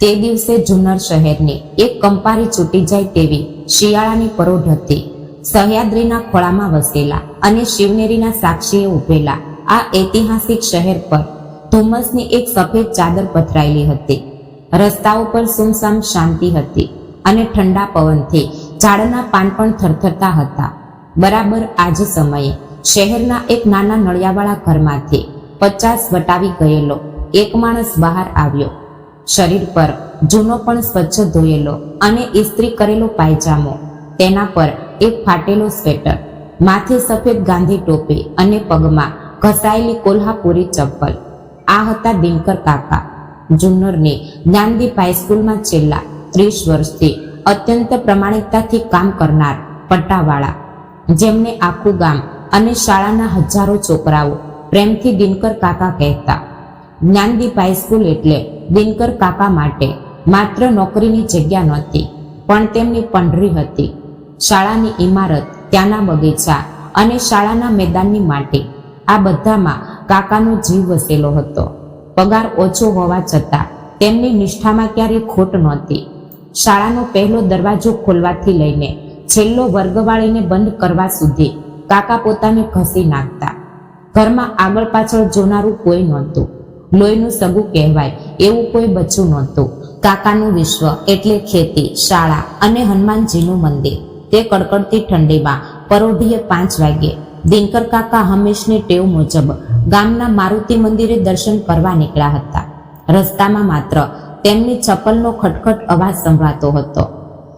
તે દિવસે જુન્નર શહેરની એક કંપારી છૂટી જાય તેવી શિયાળાની પરોઢ હતી. સહ્યાદ્રીના ખોળામાં વસેલા અને શિવનેરીના સાક્ષીએ ઉભેલા આ ઐતિહાસિક શહેર પર ધુમ્મસની એક સફેદ ચાદર પથરાયેલી હતી. રસ્તાઓ પર સુમસામ શાંતિ હતી અને ઠંડા પવનથી ઝાડના પાન પણ થરથરતા હતા. બરાબર આ જ સમયે શહેરના એક નાના નળિયાવાળા ઘરમાંથી 50 વટાવી ગયેલો એક માણસ બહાર આવ્યો. શરીર પર જૂનો પણ સ્વચ્છ ધોયેલો અને ઇસ્ત્રી કરેલો પાયજામો, તેના પર એક ફાટેલો સ્વેટર, માથે સફેદ ગાંધી ટોપી અને પગમાં ઘસાયેલી કોલ્હાપુરી ચપ્પલ. આ હતા દિનકર કાકા, જુન્નરની જ્ઞાનદીપ હાઈસ્કૂલમાં છેલ્લા 30 વર્ષથી અત્યંત પ્રમાણિકતાથી કામ કરનાર પટ્ટાવાળા, જેમને આખું ગામ અને શાળાના હજારો છોકરાઓ પ્રેમથી દિનકર કાકા કહેતા. જ્ઞાનદીપ હાઈસ્કૂલ એટલે દિનકર કાકા માટે માત્ર નોકરીની જગ્યા નહોતી, પણ તેમની પંઢરી હતી. શાળાની ઇમારત, ત્યાંના બગીચા અને શાળાના મેદાનની માટી, આ બધામાં કાકાનો જીવ વસેલો હતો. પગાર ઓછો હોવા છતાં તેમની નિષ્ઠામાં ક્યારેય ખોટ નહોતી. શાળાનો પહેલો દરવાજો ખોલવાથી લઈને છેલ્લો વર્ગવાળીને બંધ કરવા સુધી કાકા પોતાને ઘસી નાખતા. ઘરમાં આગળ પાછળ જોનારું કોઈ નહોતું. લોહીનું સગું કહેવાય એવું કોઈ બચ્ચું નહોતું. કાકાનું વિશ્વ એટલે ખેતી, શાળા અને હનુમાનજીનું મંદિર. તે કડકડતી ઠંડીમાં પરોઢિયે 5 વાગ્યે દિનકર કાકા હંમેશની ટેવ મુજબ ગામના મારુતિ મંદિરે દર્શન કરવા નીકળ્યા હતા. રસ્તામાં માત્ર તેમની ચપ્પલનો ખટખટ અવાજ સંભળાતો હતો.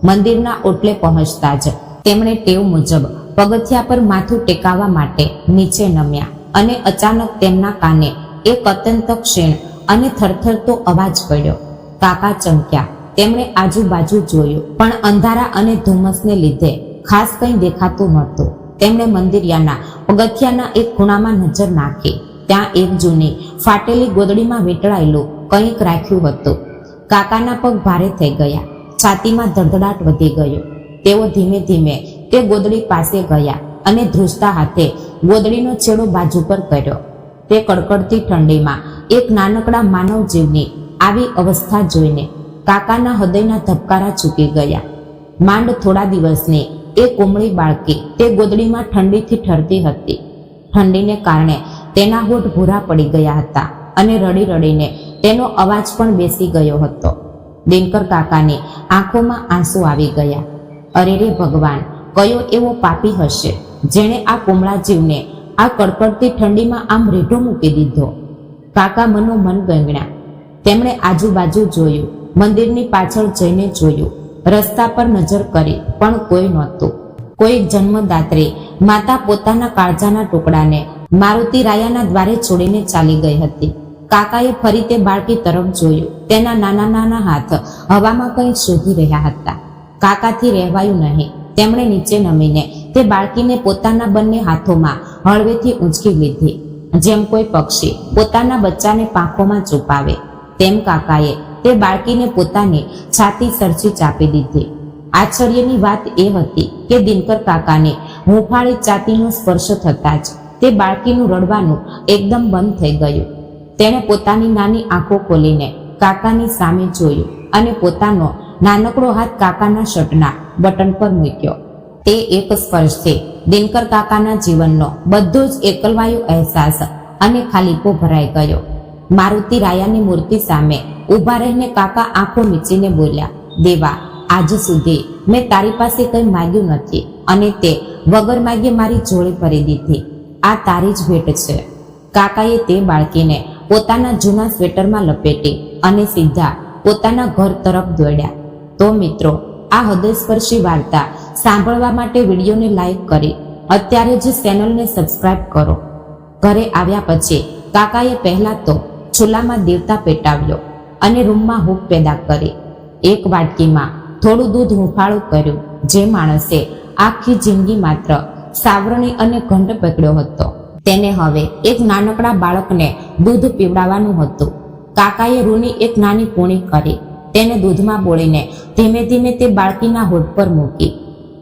મંદિરના ઓટલે પહોંચતા જ તેમણે ટેવ મુજબ પગથિયા પર માથું ટેકાવવા માટે નીચે નમ્યા અને અચાનક તેમના કાને એક અત્યંત ક્ષીણ અને થરથરતો અવાજ પડ્યો. કાકા ચમક્યા. તેમણે આજુબાજુ જોયું, પણ અંધારા અને ધુમ્મસને લીધે ખાસ કંઈ દેખાતું નહોતું. તેમણે મંદિરિયાના પગથિયાના એક ખૂણામાં નજર નાખી. ત્યાં એક જૂની ફાટેલી ગોદડીમાં વીંટળાયેલું કંઈક રાખ્યું હતું. કાકાના પગ ભારે થઈ ગયા. છાતીમાં ધડધડાટ વધી ગયો. તેઓ ધીમે ધીમે તે ગોદડી પાસે ગયા અને ધ્રુજતા હાથે ગોદડીનો છેડો બાજુ પર કર્યો. તે કડકડતી ઠંડીમાં એક નાનકડા માનવ જીવની આવી અવસ્થા જોઈને કાકાના હૃદયના ધબકારા ચૂકી ગયા. માંડ થોડા દિવસની એ કોમળી બાળકી તે ગોદડીમાં ઠંડીથી ઠરતી હતી. ઠંડીને કારણે તેના હોઠ ભૂરા પડી ગયા હતા અને રડી રડીને તેનો અવાજ પણ બેસી ગયો હતો. દિનકર કાકાની આંખોમાં આંસુ આવી ગયા. અરે રે ભગવાન, કયો એવો પાપી હશે જેણે આ કોમળા જીવને આ કડકડતી ઠંડીમાં આમ રેઢો મૂકી દીધો? કાકા મનોમન ગંગણ્યા. તેમણે આજુબાજુ જોયું, મંદિરની પાછળ જઈને જોયું, રસ્તા પર નજર કરી, પણ કોઈ નહોતું. કોઈ જન્મદાત્રી માતા પોતાના કાળજાના ટુકડાને મારુતિ રાયાના દ્વારે છોડીને ચાલી ગઈ હતી. કાકાએ ફરી તે બાળકી તરફ જોયું. તેના નાના નાના હાથ હવામાં કંઈ શોધી રહ્યા હતા. કાકાથી રહેવાયું નહીં. તેમણે નીચે નમીને તે બાળકીને પોતાના બંને હાથોમાં હળવેથી ઊંચકી લીધી, જેમ કોઈ પક્ષી પોતાના બચ્ચાને પાંખોમાં છુપાવે, તેમ કાકાએ તે બાળકીને પોતાની છાતી સરચી ચાપી દીધી. આશ્ચર્યની વાત એ હતી કે દિનકર કાકાને હૂંફાળી છાતીનો સ્પર્શ થતાં જ તે બાળકીનું રડવાનું એકદમ બંધ થઈ ગયું. તેણે પોતાની નાની આંખો ખોલીને કાકાની સામે જોયું અને પોતાનો નાનકડો હાથ કાકાના શર્ટના બટન પર મૂક્યો. તે એક સ્પર્શથી દિનકર કાકાના જીવનનો બધો જ એકલવાયો અહેસાસ અને ખાલીપો ભરાઈ ગયો. મારુતિ રાયાની મૂર્તિ સામે ઊભા રહીને કાકા આંખો મીચીને બોલ્યા, દેવા, આજ સુધી મેં તારી પાસે કંઈ માગ્યું નથી અને તે વગર માગ્યે મારી જોડે ભરી દીધી. આ તારી જ ભેટ છે. કાકાએ તે બાળકીને પોતાના જૂના સ્વેટરમાં લપેટી અને સીધા પોતાના ઘર તરફ દોડ્યા. તો મિત્રો, આ હૃદયસ્પર્શી વાર્તા સાંભળવા માટે વિડીયોને લાઈક કરી અત્યારે જ ચેનલને સબસ્ક્રાઇબ કરો. ઘરે આવ્યા પછી કાકાએ પહેલા તો ચૂલામાં દેવતા પેટાવ્યો અને રૂમમાં હૂંફ પેદા કરી. એક વાટકીમાં થોડું દૂધ હૂંફાળું કર્યું. જે માણસે આખી જિંદગી માત્ર સાવરણી અને ઘંટ પકડ્યો હતો, તેને હવે એક નાનકડા બાળકને દૂધ પીવડાવવાનું હતું. કાકાએ રૂની એક નાની પૂણી કરી. તેને દૂધમાં બોળીને ધીમે ધીમે તે બાળકીના હોઠ પર મૂકી.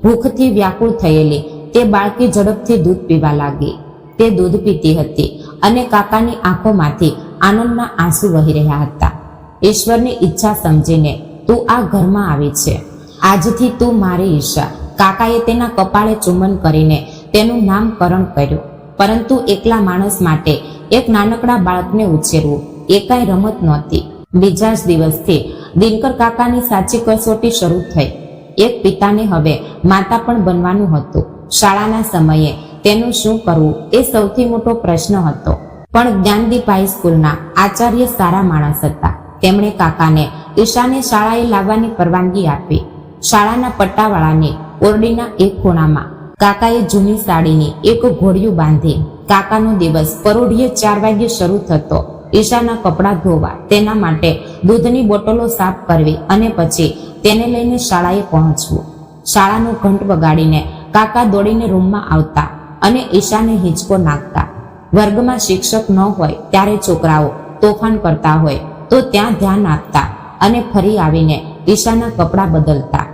ભૂખથી વ્યાકુળ થયેલી તે બાળકી ઝડપથી દૂધ પીવા લાગી. તે દૂધ પીતી હતી અને કાકાની આંખોમાંથી આનંદના આંસુ વહી રહ્યા હતા. ઈશ્વરની ઈચ્છા સમજીને તું આ ઘરમાં આવી છે. આજથી તું મારી ઈશા. કાકાએ તેના કપાળે ચુંબન કરીને તેનું નામકરણ કર્યું. પરંતુ એકલા માણસ માટે એક નાનકડા બાળકને ઉછેરવું એ કાંઈ રમત નહોતી. બીજા જ દિવસથી દિનકર કાકાની સાચી કસોટી શરૂ થઈ. એક પિતાને હવે માતા પણ બનવાનું હતું. શાળાના સમયે તેનું શું કરવું એ સૌથી મોટો પ્રશ્ન હતો. પણ જ્ઞાનદીપ હાઈસ્કૂલના આચાર્ય સારા માણસ હતા. તેમણે કાકાને ઈશાને શાળાએ લાવવાની પરવાનગી આપી. શાળાના પટ્ટાવાળાની ઓરડીના એક ખૂણામાં કાકાએ જૂની સાડીની એક ઘોડિયું બાંધી. કાકાનો દિવસ પરોઢિયે 4 વાગ્યે શરૂ થતો. ઈશાના કપડાં ધોવા, તેના માટે દૂધની બોટલો સાફ કરવી અને પછી તેને લઈને શાળાએ પહોંચવું. શાળાનો ઘંટ વગાડીને કાકા દોડીને રૂમમાં આવતા અને ઈશાને હિંચકો નાખતા. વર્ગમાં શિક્ષક ન હોય ત્યારે છોકરાઓ તોફાન કરતા હોય તો ત્યાં ધ્યાન આપતા અને ફરી આવીને ઈશાના કપડાં બદલતા.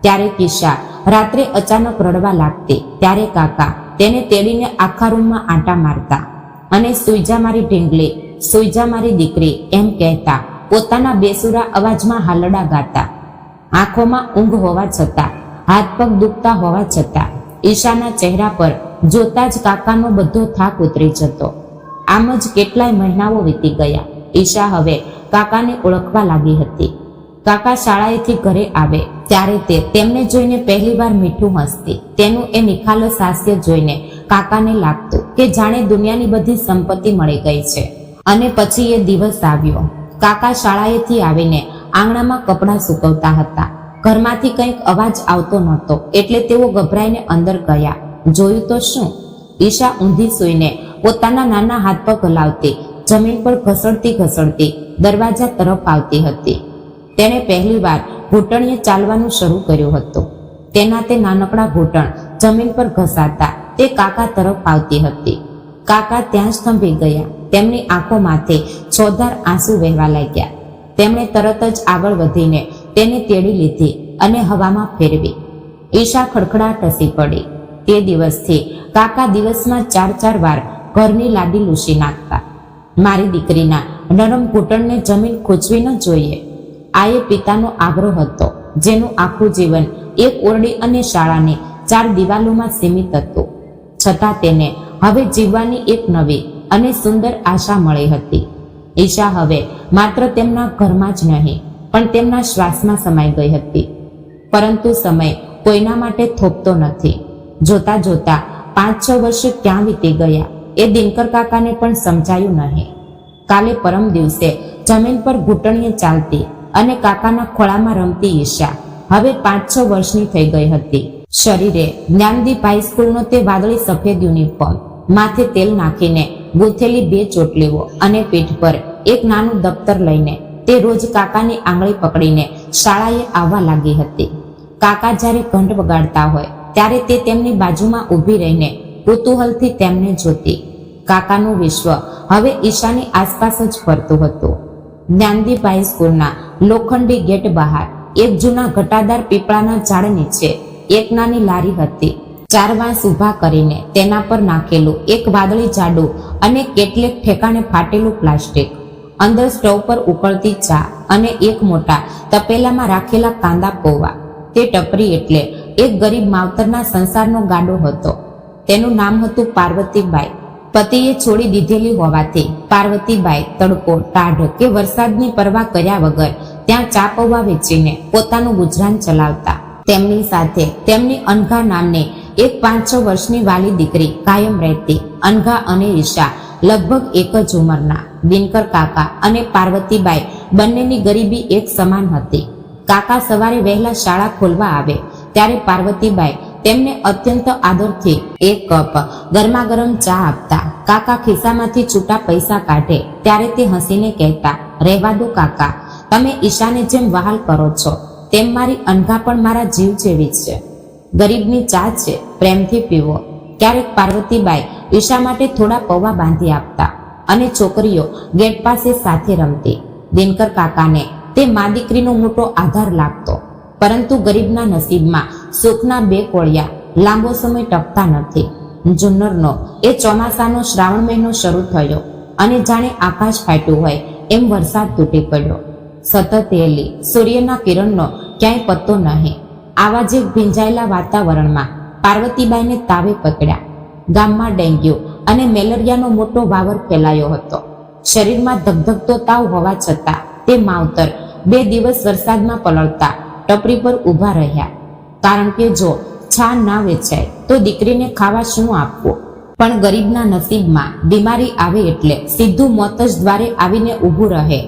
ત્યારે ઈશા રાત્રે અચાનક રડવા લાગતી ત્યારે કાકા તેને તેડીને આખા રૂમમાં આંટા મારતા અને સુઈજા મારી ઢીંગલી, સુઈજા મારી દીકરી એમ કહેતા. પોતાના બેસુરા અવાજમાં હાલડા ગાતા. આંખોમાં ઊંઘ હોવા છતાં, હાથ પગ દુખતા હોવા છતાં ઈશાના ચહેરા પર જોતા જ કાકાનો બધો થાક ઉતરી જતો. આમ જ કેટલાય મહિનાઓ વીતી ગયા. ઈશા હવે કાકાને ઓળખવા લાગી હતી. કાકા શાળાએથી ઘરે આવે ત્યારે તે તેમને જોઈને પહેલીવાર મીઠું હસતી. તેનું એ નિખાલસ હાસ્ય જોઈને કાકાને લાગતું કે જાણે દુનિયાની બધી સંપત્તિ મળી ગઈ છે. અને પછી એ દિવસ આવ્યો. કાકા શાળાએથી આવીને આંગણામાં કપડાં સૂકવતા હતા. ઘરમાંથી કંઈક અવાજ આવતો નહોતો એટલે તેઓ ગભરાઈને અંદર ગયા. જોયું તો શું? ઈશા ઊંધી સૂઈને પોતાના નાના હાથ પગ હલાવતી, જમીન પર ઘસડતી ઘસડતી દરવાજા તરફ આવતી હતી. તેણે પહેલીવાર ઘૂંટણીએ ચાલવાનું શરૂ કર્યું હતું. તેના તે નાનકડા ઘૂંટણ જમીન પર ઘસાતા તે કાકા તરફ આવતી હતી. કાકા ત્યાં જ થંભી ગયા. તેમની આંખોમાંથી છોધાર આંસુ વહેવા લાગ્યા. તેમણે તરત જ આગળ વધીને તેને તેડી લીધી અને હવામાં ફેરવી. ઈશા ખડખડાટ હસી પડી. તે દિવસથી કાકા દિવસમાં 4 વાર ઘરની લાદી લૂસી નાખતા. મારી દીકરીના નરમ ઘૂંટણને જમીન ખૂંચવી ન જોઈએ. આ એ પિતાનો આગ્રહ હતો જેનું આખું જીવન એક ઓરડી અને શાળાની 4 દિવાલોમાં સીમિત હતું. છતાં તેને હવે જીવવાની એક નવી અને સુંદર આશા મળી હતી. ઈશા હવે માત્ર તેમના ઘરમાં જ નહીં પણ તેમના શ્વાસમાં સમાઈ ગઈ હતી. પરંતુ સમય કોઈના માટે થોભતો નથી. જોતા જોતા 5-6 વર્ષ ક્યાં વીતી ગયા એ દિનકર કાકાને પણ સમજાયું નહીં. કાલે પરમ દિવસે જમીન પર ઘૂંટણીએ ચાલતી અને કાકાના ખોળામાં રમતી ઈશા હવે 5-6 વર્ષની થઈ ગઈ હતી. શરીરે જ્ઞાનદીપ હાઈસ્કૂલનો તે વાદળી સફેદ યુનિફોર્મ, માથે તેલ નાખીને ગૂંથેલી 2 ચોટલીઓ અને પીઠ પર એક નાનું દફતર લઈને તે રોજ કાકાની આંગળી પકડીને શાળાએ આવવા લાગી હતી. કાકા જ્યારે ઘંટ વગાડતા હોય ત્યારે તે તેમની બાજુમાં ઊભી રહીને કુતૂહલથી તેમને જોતી. કાકાનું વિશ્વ હવે ઈશાની આસપાસ જ ફરતું હતું. જ્ઞાનદીપ હાઈસ્કૂલના લોખંડી ગેટ બહાર એક જૂના ઘટાદાર પીપળાના ઝાડ નીચે એક નાની લારી હતી. 4 વાંસ ઊભા કરીને તેના પર નાખેલું એક વાદળી જાડું અને કેટલેક ઠેકાણે ફાટેલું પ્લાસ્ટિક. અંદર સ્ટવ પર ઉકળતી ચા અને એક મોટા તપેલામાં રાખેલા કાંદા પૌવા. તે ટપરી એટલે એક ગરીબ માવતરના સંસારનો ગાડો હતો. તેનું નામ હતું પાર્વતીબાઈ. પતિએ છોડી દીધેલી હોવાથી પાર્વતીબાઈ તડકો, ટાઢ કે વરસાદની પરવા કર્યા વગર ત્યાં ચા પૌવા વેચીને પોતાનું ગુજરાન ચલાવતા. તેમની સાથે તેમની અનઘા નામની એક 5-6 વર્ષની વાલી દીકરી કાયમ રહેતી. અનઘા અને ઈશા લગભગ એક જ ઉંમરના. દિનકર કાકા અને પાર્વતીબાઈ બંનેની ગરીબી એક સમાન હતી. કાકા સવારે વહેલા શાળા ખોલવા આવે ત્યારે પાર્વતીબાઈ તેમને અત્યંત આદરથી 1 કપ ગરમા ગરમ ચા આપતા. કાકા ખિસ્સામાંથી છૂટા પૈસા કાઢે ત્યારે તે હસીને કહેતા, રહેવા દો કાકા, તમે ઈશાને જેમ વહાલ કરો છો તેમ મારી અનઘા પણ મારા જીવ જેવી છે. ગરીબની ચા છે, પ્રેમથી પીવો. ક્યારેક પાર્વતીબાઈ ઈશા માટે થોડા પૌવા બાંધી આપતા અને છોકરીઓ ગેટ પાસે સાથે રમતી. દિનકર કાકાને તે મા દીકરીનો મોટો આધાર લાગતો. પરંતુ ગરીબના નસીબમાં સુખના 2 કોળિયા લાંબો સમય ટકતા નથી. જુન્નરનો એ ચોમાસાનો શ્રાવણ મહિનો શરૂ થયો અને જાણે આકાશ ફાટ્યું હોય એમ વરસાદ તૂટી પડ્યો. સતત સૂર્યના કિરણનો ક્યાંય પત્તો નહીં. આવા જે ભીંજાયેલા વાતાવરણમાં પાર્વતીબાઈને તાવે પકડ્યા. ગામમાં ડેન્ગ્યુ અને મેલેરિયાનો મોટો વાવર ફેલાયો હતો. શરીરમાં ધગધગતો તાવ હોવા છતાં તે માવતર 2 દિવસ વરસાદમાં પલળતા ટપરી પર ઊભા રહ્યા. કારણ કે જો છા ના વેચાય તો દીકરીને ખાવા શું આપવું? પણ ગરીબના નસીબમાં બીમારી આવે એટલે સીધું મોત જ દ્વારે આવીને ઊભું રહે.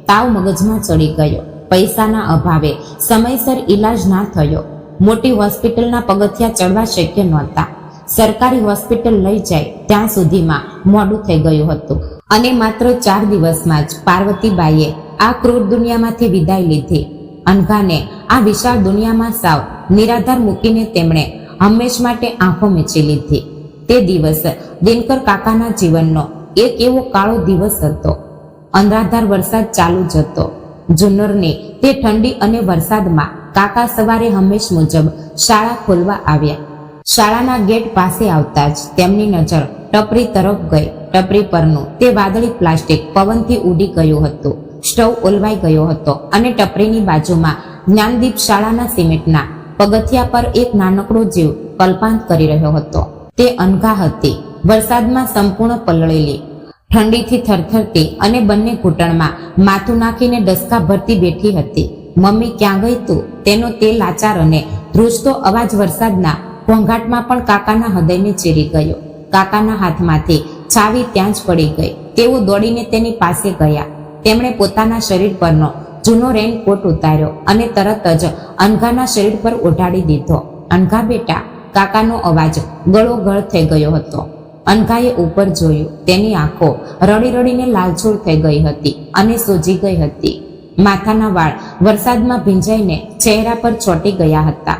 તાવ મગજમાં ચડી ગયો. પૈસાના અભાવે સમયસર ઈલાજ ના થયો. મોટી હોસ્પિટલના પગથિયા ચડવા શક્ય નહોતા. સરકારી હોસ્પિટલ લઈ જાય ત્યાં સુધીમાં મોડું થઈ ગયું હતું અને માત્ર 4 દિવસમાં જ પાર્વતીબાઈએ આ ક્રૂર દુનિયામાંથી વિદાય લીધી. અનઘાને આ વિશાળ દુનિયામાં સાવ નિરાધાર મૂકીને તેમણે હંમેશ માટે આંખો મીચી લીધી. તે દિવસ દિનકર કાકાના જીવનનો એક એવો કાળો દિવસ હતો. અંધાધાર વરસાદ ચાલુ જ હતો. જુન્નરની તે ઠંડી અને વરસાદમાં કાકા સવારે હંમેશ મુજબ શાળા ખોલવા આવ્યા. શાળાના ગેટ પાસે આવતા જ તેમની નજર ટપરી તરફ ગઈ. ટપરી પરનું તે વાદળી પ્લાસ્ટિક પવનથી ઉડી ગયું હતું. સ્ટવ ઓલવાઈ ગયો હતો અને ટપરીની બાજુમાં જ્ઞાનદીપ શાળાના સિમેન્ટના પગથિયા પર એક નાનકડો જીવ કલ્પાંત કરી રહ્યો હતો. તે અનઘા હતી. વરસાદમાં સંપૂર્ણ પલળેલી, ઠંડીથી થરથરતી અને બંને ઘૂંટણમાં માથું નાખીને ડસકા ભરતી બેઠી હતી. મમ્મી ક્યાં ગઈ તું? તેનો તે લાચાર અને ધ્રુજતો અવાજ વરસાદના ઘોંઘાટમાં પણ કાકાના હૃદયને ચીરી ગયો. કાકાના હાથમાંથી છાવી ત્યાં જ પડી ગઈ. તેઓ દોડીને તેની પાસે ગયા. તેમણે પોતાના શરીર પરનો જૂનો રેનકોટ ઉતાર્યો અને તરત જ અનઘાના શરીર પર ઓઢાડી દીધો. અનઘા બેટા, કાકાનો અવાજ ગળોગળ થઈ ગયો હતો. અનઘાએ ઉપર જોયું. તેની આંખો રડી રડીને લાલચોળ થઈ ગઈ હતી અને સોજી ગઈ હતી. માથાના વાળ વરસાદમાં ભીંજાઈને ચહેરા પર ચોંટી ગયા હતા.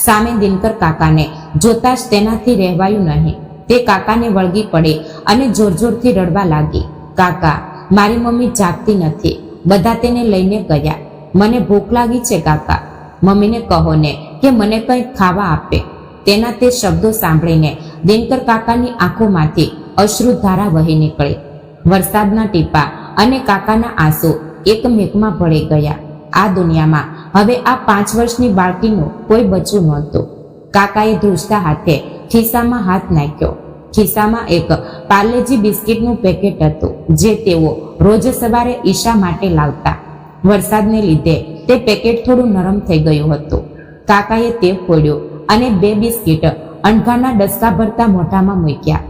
સામે દિનકર કાકાને જોતા જ તેનાથી રહેવાયું નહીં. તે કાકાને વળગી પડી અને જોર જોરથી રડવા લાગી. કાકા, મારી મમ્મી જાગતી નથી. બધા તેને લઈને ગયા. મને ભૂખ લાગી છે કાકા. મમ્મીને કહો ને કે મને કંઈક ખાવા આપે. તેના તે શબ્દો સાંભળીને દિનકર કાકાની આંખોમાંથી અશ્રુધારા વહી નીકળી. વરસાદના ટીપા અને કાકાના આંસુ એકમેકમાં ભળી ગયા. આ દુનિયામાં હવે આ 5 વર્ષની બાળકીનું કોઈ બચ્યું નહોતું. કાકાએ ધ્રુજતા હાથે ખિસ્સામાં હાથ નાખ્યો. ખિસ્સામાં એક પાર્લેજી બિસ્કિટનું પેકેટ હતું જે તેઓ રોજ સવારે ઈશા માટે લાવતા. વરસાદને લીધે તે પેકેટ થોડું નરમ થઈ ગયું હતું. કાકાએ તે ખોલ્યું અને 2 બિસ્કિટ અનઘાના ડસકા ભરતા મોઢામાં મૂક્યા.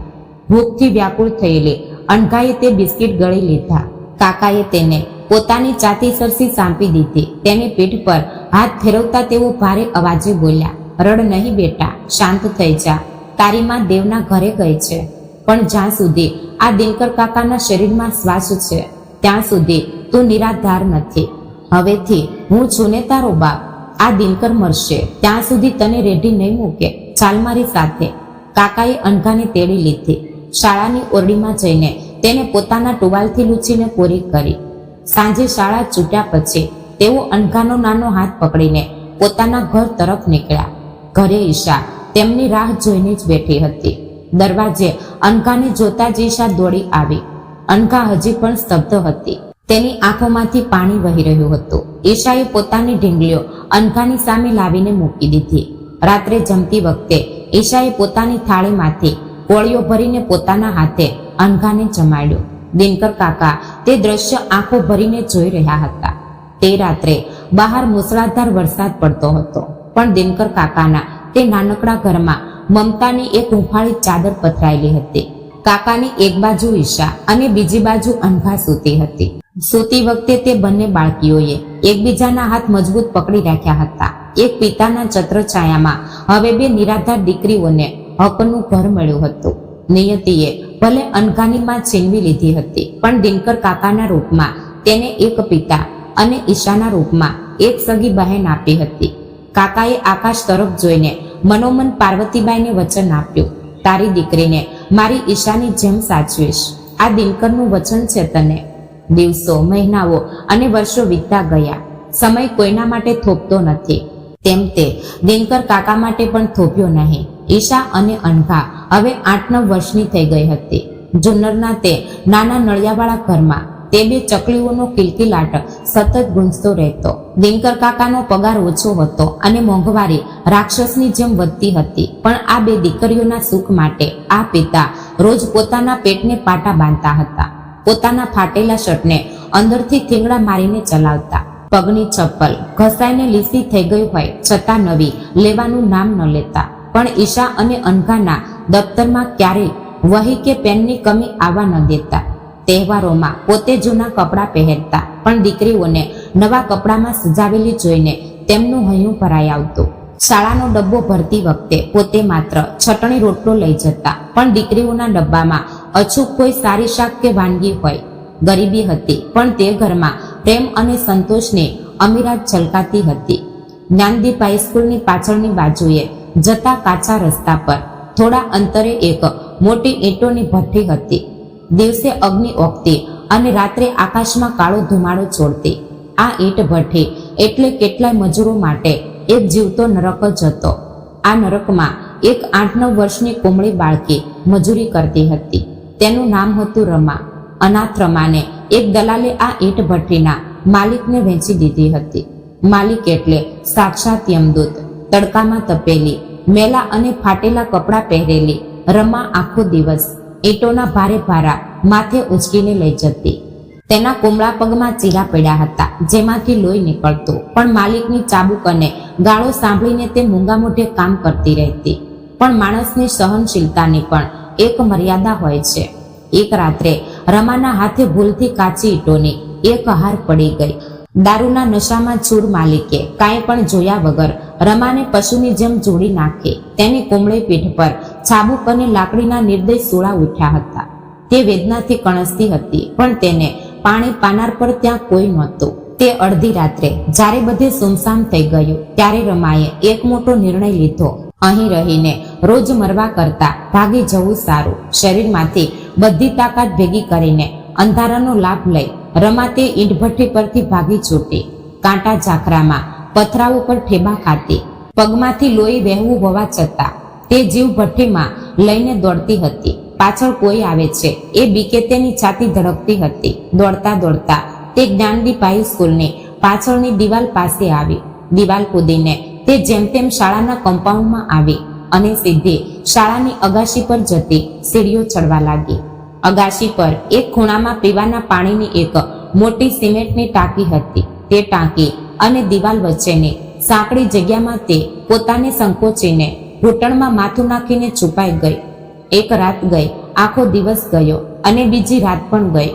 ભૂખથી વ્યાકુળ થયેલી અનઘાએ તે બિસ્કિટ ગળી લીધા. કાકાએ તેને પોતાની ચાતી સરસી સાંપી દીધી. તેની પીઠ પર હાથ ફેરવતા તેઓ ભારે અવાજે બોલ્યા, રડ નહીં બેટા, શાંત થઈ જા. તારી માં દેવના ઘરે ગઈ છે, પણ જ્યાં સુધી આ દિનકર કાકાના શરીરમાં શ્વાસ છે ત્યાં સુધી તું નિરાધાર નથી. હવેથી હું છું ને તારો બાપ. આ દિનકર મરશે ત્યાં સુધી તને રેઢી નહીં મૂકે. ચાલ મારી સાથે. કાકાએ અનઘાને તેડી લીધી. શાળાની ઓરડીમાં જઈને તેને પોતાના ટુવાલથી લૂછીને કોરી કરી. સાંજે શાળા છૂટ્યા પછી તેઓ અનઘાનો નાનો હાથ પકડીને પોતાના ઘર તરફ નીકળ્યા. ઘરે ઈશા તેમની રાહ જોઈને જ બેઠી હતી. દરવાજે અનઘાને જોતા જ ઈશા દોડી આવી. અનઘા હજી પણ સ્તબ્ધ હતી. તેની આંખોમાંથી પાણી વહી રહ્યું હતું. ઈશાએ પોતાની ઢીંગલીઓ અનઘાની સામે લાવીને મૂકી દીધી. રાત્રે જમતી વખતે ઈશાએ પોતાની થાળીમાંથી કોળીઓ ભરીને પોતાના હાથે અનઘાને જમાડ્યું. દિનકર કાકા તે દ્રશ્ય આંખો ભરીને જોઈ રહ્યા હતા. તે રાત્રે બહાર મુસળાધાર વરસાદ પડતો હતો, પણ દિનકર કાકાના તે નાનકડા ઘરમાં મમતાની એક હૂંફાળી ચાદર પથરાયેલી હતી. કાકાની એક બાજુ ઈશા અને બીજી બાજુ અનઘા સૂતી હતી. સૂતી વખતે તે બંને બાળકીઓએ એકબીજાના હાથ મજબૂત પકડી રાખ્યા હતા. એક પિતાના છત્રછાયામાં હવે 2 નિરાધાર દીકરીઓને હકનું ઘર મળ્યું હતું. નિયતિએ ભલે અનઘાની માં છીનવી લીધી હતી, પણ દિનકર કાકાના રૂપમાં તેને એક પિતા અને ઈશાના રૂપમાં એક સગી બહેન આપી હતી. કાકાએ આકાશ તરફ જોઈને મનોમન પાર્વતીબાઈને વચન આપ્યું, તારી દીકરીને મારી ઈશાની જેમ સાચવીશ. આ દિનકરનું વચન છે તને. દિવસો, મહિનાઓ અને વર્ષો વીતતા ગયા. સમય કોઈના માટે થોભતો નથી, તેમ તે દિનકર કાકા માટે પણ થોભ્યો નહીં. ઈશા અને અનઘા હવે 8-9 વર્ષની થઈ ગઈ હતી. જુન્નરના તે નાના નળિયાવાળા ઘરમાં તે બે ચકલીઓનો કિલકિલાટ સતત ગુંજતો રહેતો. દિનકર કાકાનો પગાર ઓછો હતો અને મોંઘવારી રાક્ષસની જેમ વધતી હતી, પણ આ બે દીકરીઓના સુખ માટે આ પિતા રોજ પોતાના પેટને પાટા બાંધતા હતા. પોતાના ફાટેલા શર્ટને અંદરથી થીંગડા મારીને ચલાવતા. પગની ચપ્પલ ઘસાઈને લીસી થઈ ગઈ હોય છતાં નવી લેવાનું નામ ન લેતા. પણ ઈશા અને અનઘાના દફતરમાં ક્યારેય વહી કે પેનની કમી આવવા ન દેતા. તહેવારોમાં પોતે જૂના કપડાં પહેરતા, પણ દીકરીઓને નવા કપડામાં સજાવેલી જોઈને તેમનું હૈયું ભરાઈ આવતું. શાળાનો ડબ્બો ભરતી વખતે પોતે માત્ર છટણી રોટલો લઈ જતા, પણ દીકરીઓના ડબ્બામાં અચૂક કોઈ સારી શાક કે વાનગી હોય. ગરીબી હતી, પણ તે ઘરમાં પ્રેમ અને સંતોષની અમીરાત છલકાતી હતી. જ્ઞાનદીપ હાઈસ્કૂલની પાછળની બાજુએ જતા કાચા રસ્તા પર થોડા અંતરે એક મોટી ઈંટોની ભઠ્ઠી હતી. દિવસે અગ્નિ ઓગતી અને રાત્રે આકાશમાં કાળો ધુમાડો છોડતી. આ ઈંટ ભઠ્ઠી એટલે કેટલાય મજૂરો માટે એક જીવતો નરક જ હતો. આ નરકમાં એક 8-9 વર્ષની કોમળી બાળકી મજૂરી કરતી હતી. તેનું નામ હતું રમા. અનાથ રમાને એક દલાલે આ ઈંટ ભઠ્ઠીના માલિકને વેચી દીધી હતી. માલિક એટલે સાક્ષાત યમદૂત. તડકામાં તપેલી, મેલા અને ફાટેલા કપડાં પહેરેલી રમા આખો દિવસ ઈંટોના ભારે ભારા માથે ઉચકીને લઈ જતી. તેના કોમળા પગમાં ચીરા પડ્યા હતા, જેમાંથી લોહી નીકળતું, પણ માલિકની ચાબુક અને ગાળો સાંભળીને તે મૂંગા મોઢે કામ કરતી રહેતી. પણ માણસની સહનશીલતાની પણ એક મર્યાદા હોય છે. એક રાત્રે રમાના હાથે ભૂલથી કાચી ઈંટોની એક હાર પડી ગઈ. દારૂના નશામાં ચૂર માલિકે કાંઈ પણ જોયા વગર રમાને પશુની જેમ જોડી નાખી. તેની કોમળી પીઠ પર ચાબુક અને લાકડીના નિર્દય સોળા ઉઠ્યા હતા. તે વેદનાથી કણસતી હતી, પણ તેને પાણી પાનાર પર ત્યાં કોઈ નહોતું. તે અડધી રાત્રે જ્યારે બધે સુમસામ થઈ ગયું ત્યારે રમાએ એક મોટો નિર્ણય લીધો. અહીં રહીને રોજ મરવા કરતા ભાગી જવું સારું. શરીરમાંથી બધી તાકાત ભેગી કરીને અંધારાનો લાભ લઈ રમા તે ઈંટ ભઠ્ઠી પરથી ભાગી છૂટી. કાંટા ઝાખરામાં પથરાઓ પર ઠેબા ખાતી. પગમાંથી લોહી વહેવું હોવા છતાં તે જીવ ભઠ્ઠીમાં લઈને દોડતી હતી. પાછળ કોઈ આવે છે એ બીકે તેની છાતી ધડકતી હતી. દોડતા દોડતા તે જ્ઞાનદીપ હાઈસ્કૂલની પાછળની દિવાલ પાસે આવી. દિવાલ કૂદીને તે જેમ તેમ શાળાના કમ્પાઉન્ડમાં આવી અને સીધી શાળાની અગાશી પર જતી સીડીઓ ચડવા લાગી. અગાશી પર એક ખૂણામાં પીવાના પાણીની એક મોટી સિમેન્ટની ટાંકી હતી. તે ટાંકી અને દિવાલ વચ્ચેની સાંકડી જગ્યામાં તે પોતાને સંકોચીને ઘૂંટણમાં માથું નાખીને છુપાઈ ગઈ. એક રાત ગઈ, આખો દિવસ ગયો અને બીજી રાત પણ ગઈ.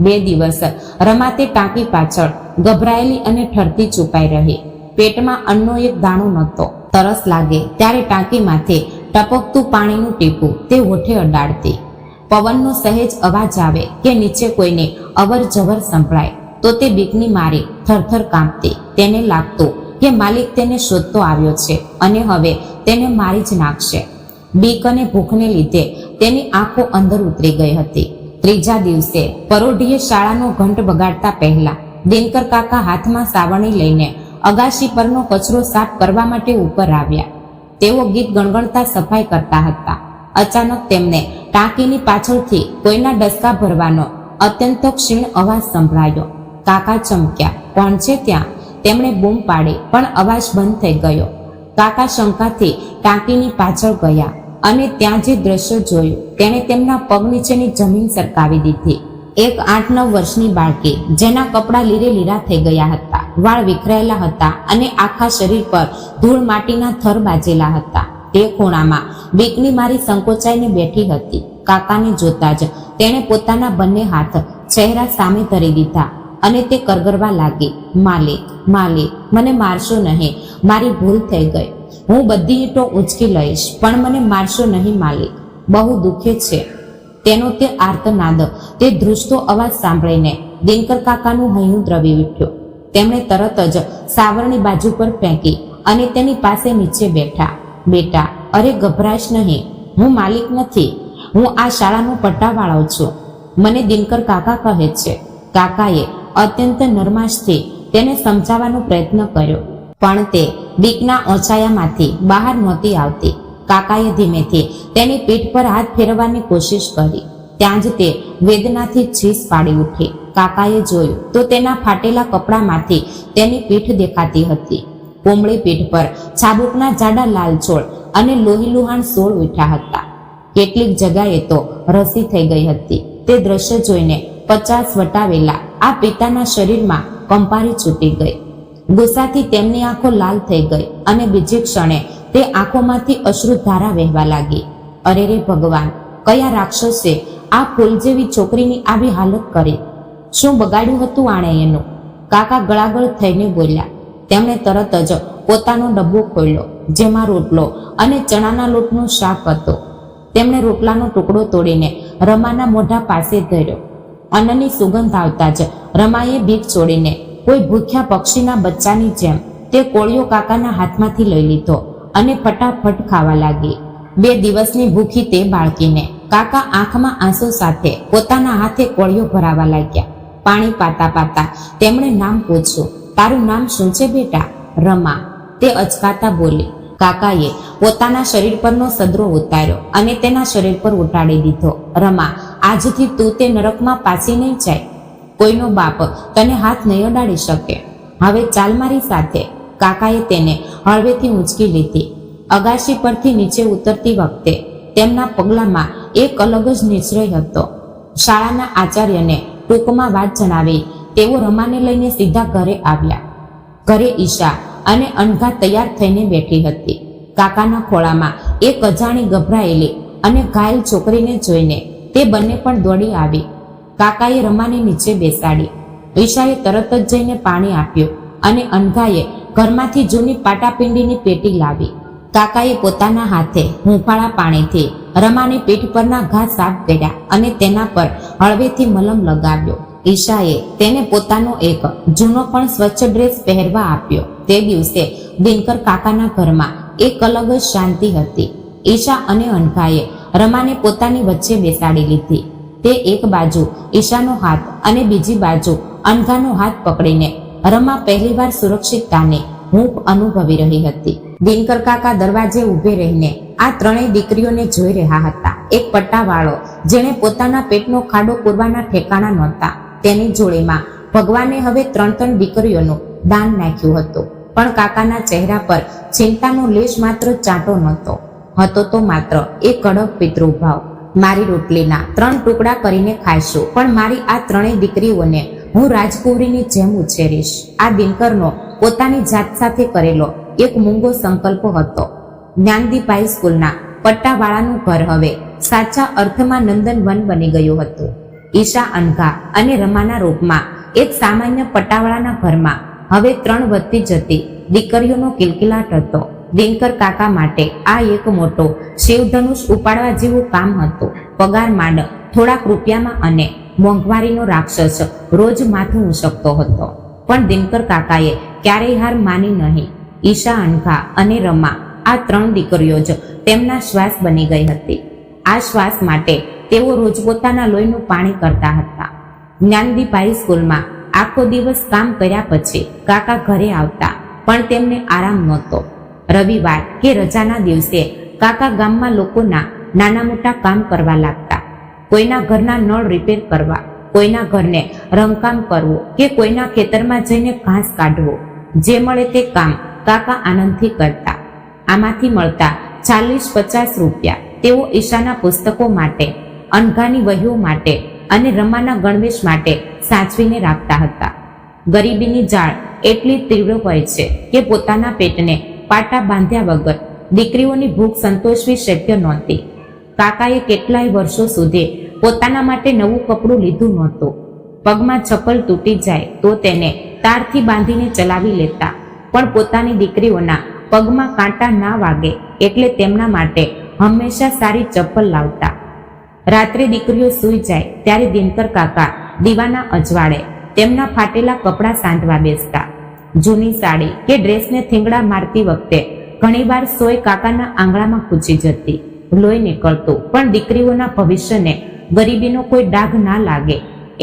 2 દિવસ રમા તે ટાંકી પાછળ ગભરાયેલી અને ઠરતી છુપાઈ રહી. પેટમાં અન્નનો એક દાણો નહોતો. તરસ લાગે ત્યારે ટાંકીમાંથી ટપકતું પાણીનું ટીપું તે હોઠે અડાડતી. પવનનો સહેજ અવાજ આવે કે નીચે કોઈની અવર જવર સંભળાય તો તે બીકની મારી થરથર કાંપતી. તેને લાગતું કે માલિક તેને શોધતો આવ્યો છે અને હવે તેને મારી જ નાખશે. બીક અને ભૂખને લીધે તેની આંખો અંદર ઉતરી ગઈ હતી. ત્રીજા દિવસે પરોઢીએ શાળાનો ઘંટ વગાડતા પહેલા દિનકર કાકા હાથમાં સાવરણી લઈને અગાશી પરનો કચરો સાફ કરવા માટે ઉપર આવ્યા. તેઓ ગીત ગણગણતા સફાઈ કરતા હતા. અચાનક તેમને ટાંકીની પાછળથી કોઈના ડસકા ભરવાનો અત્યંત ક્ષીણ અવાજ સંભળાયો. કાકા ચમક્યા. કોણ છે ત્યાં? તેમણે બૂમ પાડી, પણ અવાજ બંધ થઈ ગયો. કાકા શંકાથી ટાંકીની પાછળ ગયા અને ત્યાં જે દ્રશ્ય જોયું તેણે તેમના પગ નીચેની જમીન સરકાવી દીધી. એક 8-9 વર્ષની બાળકી, જેના કપડાં લીરે લીરા થઈ ગયા હતા, વાળ વિખરાયેલા હતા અને આખા શરીર પર ધૂળ માટીના થર બાજેલા હતા, તે ખૂણામાં બીકની મારી સંકોચાઈને બેઠી હતી. કાકાને જોતા જ તેણે પોતાના બંને હાથ ચહેરા સામે ધરી દીધા અને તે કરગરવા લાગી. માલિક, માલિક, મને મારશો નહીં. મારી ભૂલ થઈ ગઈ. હું બધી ઈંટો ઉંચકી લઈશ, પણ મને મારશો નહીં માલિક. બહુ દુખે છે. તેનો તે આર્તનાદ, તે ધ્રુજતો અવાજ સાંભળીને દિનકર કાકાનું હૈયું દ્રવી ઉઠ્યું. તેમણે તરત જ સાવરણી બાજુ પર ફેંકી અને તેની પાસે નીચે બેઠા. બેટા, અરે ગભરાશ નહીં. હું માલિક નથી. હું આ શાળાનો પટ્ટાવાળો છું. મને દિનકર કાકા કહે છે. કાકાએ અત્યંત નરમાશથી તેને સમજાવવાનો પ્રયત્ન કર્યો, પણ તે બીકના ઓછાયામાંથી બહાર નહોતી આવતી. કાકાએ ધીમેથી તેની પીઠ પર હાથ ફેરવવાની કોશિશ કરી. ત્યાં જ તે વેદનાથી ચીસ પાડી ઉઠી. કાકાએ જોયું તો તેના ફાટેલા કપડામાંથી તેની પીઠ દેખાતી હતી. કોમળી પીઠ પર છાબુકના જાડા લાલ છોડ અને લોહીલુહાણ સોળ ઉઠ્યા હતા. કેટલીક જગાએ તો રસી થઈ ગઈ હતી. તે દ્રશ્ય જોઈને 50 વટાવેલા આ પિતાના શરીરમાં કંપારી છૂટી ગઈ. ગુસ્સાથી તેમની આંખો લાલ થઈ ગઈ અને બીજી ક્ષણે તે આંખોમાંથી અશ્રુધારા વહેવા લાગી. અરે રે ભગવાન, કયા રાક્ષસે આ ફૂલ જેવી છોકરીની આવી હાલત કરી? શું બગાડ્યું હતું આણે એનું? કાકા ગળાગળ થઈને બોલ્યા. તેમણે તરત જ પોતાનો ડબ્બો ખોલ્યો, જેમાં રોટલો અને ચણાના લોટનું શાક હતું. તેમણે રોટલાનો ટુકડો તોડીને રમાના મોઢા પાસે ધર્યો. અન્નની સુગંધ આવતા જ રમાએ બીક છોડીને કોઈ ભૂખ્યા પક્ષીના બચ્ચાની જેમ તે કોળિયો કાકાના હાથમાંથી લઈ લીધો અને ફટાફટ ખાવા લાગી. 2 દિવસની ભૂખી તે બાળકીને કાકા આંખમાં આંસુ સાથે પોતાના હાથે કોળિયો ભરાવા લાગ્યા. પાણી પાતા પાતા તેમણે નામ પૂછ્યું. તારું નામ શું છે બેટા? રમા, તે અચકાતા બોલી. કાકાએ પોતાના શરીર પરનો સદરો ઉતાર્યો અને તેના શરીર પર ઉટાડી દીધો. રમા, આજથી તું તે નરકમાં પાછી નહીં જાય. કોઈનો બાપ તને હાથ નહીં અડાડી શકે. હવે ચાલ મારી સાથે. કાકાએ તેને હળવેથી ઊંચકી લીધી. અગાશી પરથી નીચે ઉતરતી વખતે તેમના પગલામાં એક અલગ જ નિશ્ચય હતો. શાળાના આચાર્યને ટૂંકમાં વાત જણાવી તેઓ રમાને લઈને સીધા ઘરે આવ્યા. ઘરે ઈશા અને અનઘા તૈયાર થઈને બેઠી હતી. કાકાના ખોળામાં એક અજાણી ગભરાયેલી અને ઘાયલ છોકરીને જોઈને તે બંને પણ દોડી આવી. કાકાએ રમાને નીચે બેસાડી. ઈશાએ તરત જ જઈને પાણી આપ્યું અને અનઘાએ ઘરમાંથી જૂની પાટાપિંડીની પેટી લાવી. કાકાએ પોતાના હાથે હુંફાળા પાણીથી રમાની પીઠ પરના ઘા સાફ કર્યા અને તેના પર હળવેથી મલમ લગાવ્યો. ઈશાએ તેને પોતાનો એક જૂનો પણ સ્વચ્છ ડ્રેસ પહેરવા આપ્યો. તે દિવસે દિનકર કાકાના ઘરમાં એક અલગ જ શાંતિ હતી. ઈશા અને અનઘાએ રમાને પોતાની વચ્ચે બેસાડી લીધી. તે એક બાજુ ઈશાનો હાથ અને બીજી બાજુ અનઘાનો હાથ પકડીને રમા પહેલીવાર સુરક્ષિતતાની હૂંફ અનુભવી રહી હતી. દિનકર કાકા દરવાજે ઊભે રહીને આ ત્રણેય દીકરીઓને જોઈ રહ્યા હતા. એક પટ્ટાવાળો જેણે પોતાના પેટનો ખાડો પૂરવાના ઠેકાણા નહોતા. તેની જોડીમાં ભગવાને હવે 3 દીકરીઓનું દાન નાખ્યું હતું. પણ કાકાના ચહેરા પર ચિંતાનો લેશ માત્ર ચાંટો નહોતો. હતો તો માત્ર એક કડક પિતૃભાવ. મારી રોટલીના 3 ટુકડા કરીને ખાઈશું, પણ મારી આ 3 દીકરીઓને હું રાજકુંવરીની જેમ ઉછેરીશ. આ દિનકરનો પોતાની જાત સાથે કરેલો એક મૂંગો સંકલ્પ હતો. જ્ઞાનદીપ હાઈસ્કૂલના પટ્ટાવાળાનું ઘર હવે સાચા અર્થમાં નંદનવન બની ગયું હતું. ઈશા, અનઘા અને રમાના રૂપમાં એક સામાન્ય પટ્ટાવાળાના ઘરમાં હવે 3 વધતી જતી દીકરીઓનો કિલકિલાટ હતો. દિનકર કાકા માટે આ એક મોટો શિવધનુષ ઉપાડવા જેવું કામ હતું. પગાર માંડ થોડાક રૂપિયામાં અને મોંઘવારીનો રાક્ષસ રોજ માથું ઉંચકતો હતો. પણ દિનકર કાકાએ ક્યારેય હાર માની નહીં. ઈશા, અનઘા અને રમા આ 3 દીકરીઓ જ તેમના શ્વાસ બની ગઈ હતી. આ શ્વાસ માટે તેઓ રોજ પોતાના લોહીનું પાણી કરતા હતા. જ્ઞાનદીપ હાઈસ્કૂલમાં આખો દિવસ કામ કર્યા પછી કાકા ઘરે આવતા, પણ તેમને આરામ નહોતો. રવિવાર કે રજાના દિવસે કાકા ગામમાં લોકોના નાના મોટા કામ કરવા લાગતા. કોઈના ઘરના નળ રિપેર કરવા, કોઈના ઘરને રંગકામ કરવું કે કોઈના ખેતરમાં જઈને ઘાસ કાઢવું. જે મળે તે કામ કાકા આનંદથી કરતા. આમાંથી મળતા 40-50 રૂપિયા તેઓ ઈશાના પુસ્તકો માટે, અનઘાની વહીઓ માટે અને રમાના ગણવેશ માટે સાચવીને રાખતા હતા. ગરીબીની જાળ એટલી તીવ્ર હોય છે કે પોતાના પેટને પાટા બાંધ્યા વગર દીકરીઓની ભૂખ સંતોષવી શક્ય નહોતી. કાકાએ કેટલાય વર્ષો સુધી પોતાના માટે નવું કપડું લીધું નહોતું. પગમાં ચપ્પલ તૂટી જાય તો તેને તારથી બાંધીને ચલાવી લેતા, પણ પોતાની દીકરીઓના પગમાં કાંટા ના વાગે એટલે તેમના માટે હંમેશા સારી ચપ્પલ લાવતા. રાત્રે દીકરીઓ સૂઈ જાય ત્યારે દિનકર કાકા દીવાના અજવાળે તેમના ફાટેલા કપડાં સાંધવા બેસતા. જૂની સાડી કે ડ્રેસને થીંગડા મારતી વખતે ઘણીવાર સોય કાકાના આંગળામાં ખૂંચી જતી. લોહી નીકળતું, પણ દીકરીઓના ભવિષ્યને ગરીબીનો કોઈ ડાઘ ના લાગે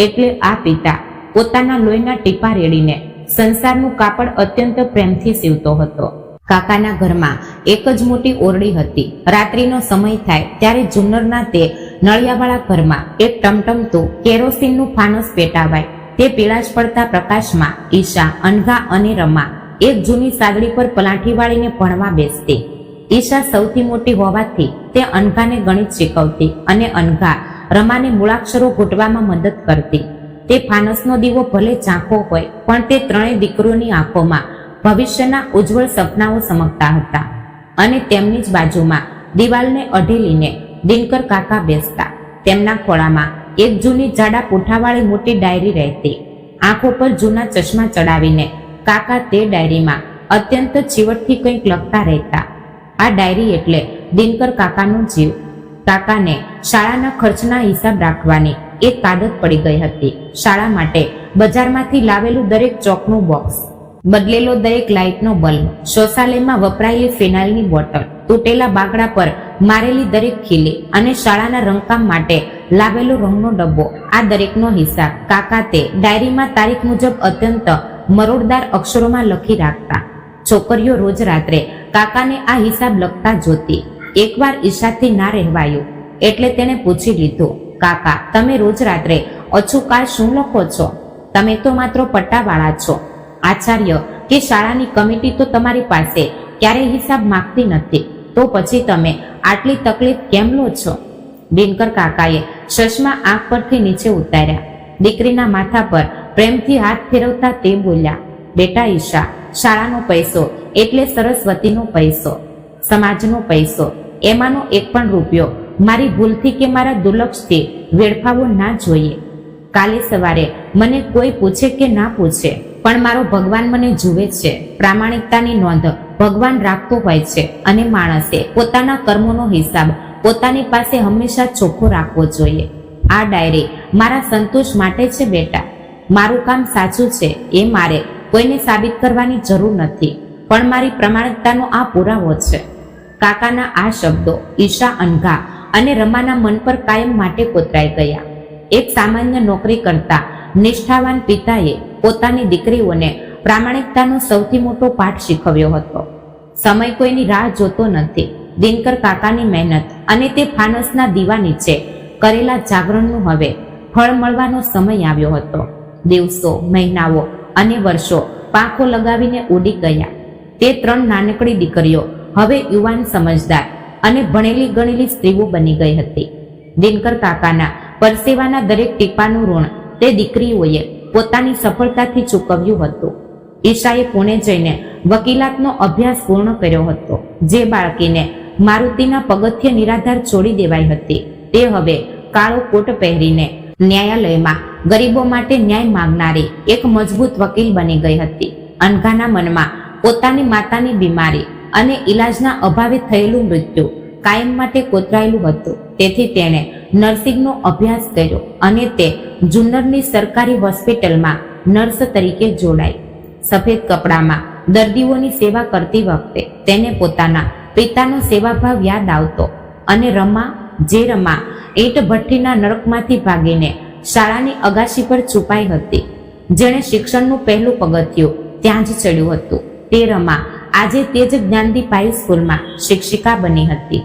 એટલે આ પિતા પોતાના લોહીના ટીપા રેડીને સંસારનું કાપડ અત્યંત પ્રેમથી સીવતો હતો. કાકાના ઘરમાં એક જ મોટી ઓરડી હતી. રાત્રિનો સમય થાય ત્યારે જુન્નરના તે નળિયાવાળા ઘરમાં એક ટમટમતું કેરોસીનનું ફાનસ પેટાવાય. તે પીળાશ પડતા પ્રકાશમાં ઈશા, અનઘા અને રમા એક જૂની સાદડી પર પલાઠી વાળીને ભણવા બેસતી. ઈશા સૌથી મોટી હોવાથી તે અનઘાને ગણિત શીખવતી અને અનઘા રમાને મૂળાક્ષરો ઘૂંટવામાં મદદ કરતી. તે ફાનસનો દીવો ભલે ઝાંખો હોય, પણ તે ત્રણેય દીકરીઓની આંખોમાં ભવિષ્યના ઉજ્જવળ સપનાઓ ચમકતા હતા. અને તેમની જ બાજુમાં દિવાલને અઢેલીને દિનકર કાકા બેસતા. તેમના ખોળામાં એક જૂની જાડા પૂંઠાવાળી મોટી ડાયરી રહેતી. આંખો પર જૂના ચશ્મા ચડાવીને કાકા તે ડાયરીમાં અત્યંત ચીવટથી કંઈક લખતા રહેતા. આ ડાયરી એટલે દિનકર કાકાનો જીવ. કાકાને શાળાના ખર્ચના હિસાબ રાખવાની એક આદત પડી ગઈ હતી. શાળા માટે બજારમાંથી લાવેલું દરેક ચોકનું બોક્સ, બદલેલો દરેક લાઇટનો બલ્બ, શૌચાલયમાં વપરાયેલી ફિનાઇલની બોટલ, તૂટેલા બાકડા પર મારેલી દરેક ખીલી અને શાળાના રંગકામ માટે લાવેલો રંગનો ડબ્બો, આ દરેકનો હિસાબ કાકા તે ડાયરીમાં તારીખ મુજબ અત્યંત મરોડદાર અક્ષરોમાં લખી રાખતા. છોકરીઓ રોજ રાત્રે કાકાને આ હિસાબ લખતા જોતી. એકવાર ઈશાથી ના રહેવાયું એટલે તેને પૂછી લીધું, કાકા તમે રોજ રાત્રે અછુકાળ શું લખો છો? તમે તો માત્ર પટ્ટાવાળા છો. આચાર્ય કે શાળાની કમિટી તો તમારી પાસે ક્યારેય હિસાબ માંગતી નથી, તો પછી તમે આટલી તકલીફ કેમ લો છો? દિનકર કાકાએ ચશ્મા આંખ પરથી નીચે ઉતાર્યા. દીકરીના માથા પર પ્રેમથી હાથ ફેરવતા તે બોલ્યા, બેટા ઈશા, શાળાનો પૈસો એટલે સરસ્વતીનો પૈસો, સમાજનો પૈસો. એમાંનો એક પણ રૂપિયો મારી ભૂલથી કે મારા દુર્લક્ષથી વેડફાવો ના જોઈએ. કાલે સવારે મને કોઈ પૂછે કે ના પૂછે, પણ મારો ભગવાન મને જુએ છે. પ્રામાણિકતાની નોંધ ભગવાન રાખતો હોય છે અને માણસે પોતાના કર્મોનો હિસાબ પોતાની પાસે હંમેશા ચોખ્ખો રાખવો જોઈએ. આ ડાયરી મારા સંતોષ માટે છે બેટા. મારું કામ સાચું છે એ મારે કોઈને સાબિત કરવાની જરૂર નથી, પણ મારી પ્રામાણિકતાનો આ પુરાવો છે. કાકાના આ શબ્દો ઈશા, અનઘા અને રમાના મન પર કાયમ માટે કોતરાઈ ગયા. એક સામાન્ય નોકરી કરતા નિષ્ઠાવાન પિતાએ પોતાની દીકરીઓને પ્રામાણિકતાનો સૌથી મોટો પાઠ શીખવ્યો હતો. સમય કોઈની રાહ જોતો નથી. દિનકર કાકાની મહેનત અને તે ફાનસના દીવા નીચે કરેલા જાગરણનું હવે ફળ મળવાનો સમય આવ્યો હતો. દિવસો, મહિનાઓ અને વર્ષો પાંખો લગાવીને ઉડી ગયા. તે ત્રણ નાનકડી દીકરીઓ હવે યુવાન, સમજદાર અને ભણેલી ગણેલી સ્ત્રીઓ બની ગઈ હતી. દિનકર કાકાના પરસેવાના દરેક ટીપાનું ઋણ તે દીકરીઓએ પોતાની સફળતાથી ચૂકવ્યું હતું. ઈશાએ પુણે જઈને વકીલાતનો અભ્યાસ પૂર્ણ કર્યો હતો. જે બાળકીને મારુતિના પગથિયે નિરાધાર છોડી દેવાઈ હતી, તે હવે કાળો કોટ પહેરીને ન્યાયાલયમાં ગરીબો માટે ન્યાય માંગનારી એક મજબૂત વકીલ બની ગઈ હતી. અનઘાના મનમાં પોતાની માતાની બીમારી અને ઈલાજના અભાવે થયેલું મૃત્યુ કાયમ માટે કોતરાયેલું હતું. તેથી તેણે નર્સિંગનો અભ્યાસ કર્યો અને તે જુન્નરની સરકારી હોસ્પિટલમાં નર્સ તરીકે જોડાઈ. સફેદ કપડામાં દર્દીઓની સેવા કરતી વખતે તેને પોતાના પિતાનો સેવાભાવ યાદ આવતો. અને રમા ઈંટ ભઠ્ઠીના નરકમાંથી ભાગીને શાળાની અગાશી પર છુપાઈ હતી, જેણે શિક્ષણનું પહેલું પગથિયું ત્યાં જ ચડ્યું હતું. તે રમા આજે તે જ જ્ઞાનદીપ હાઈસ્કૂલમાં શિક્ષિકા બની હતી.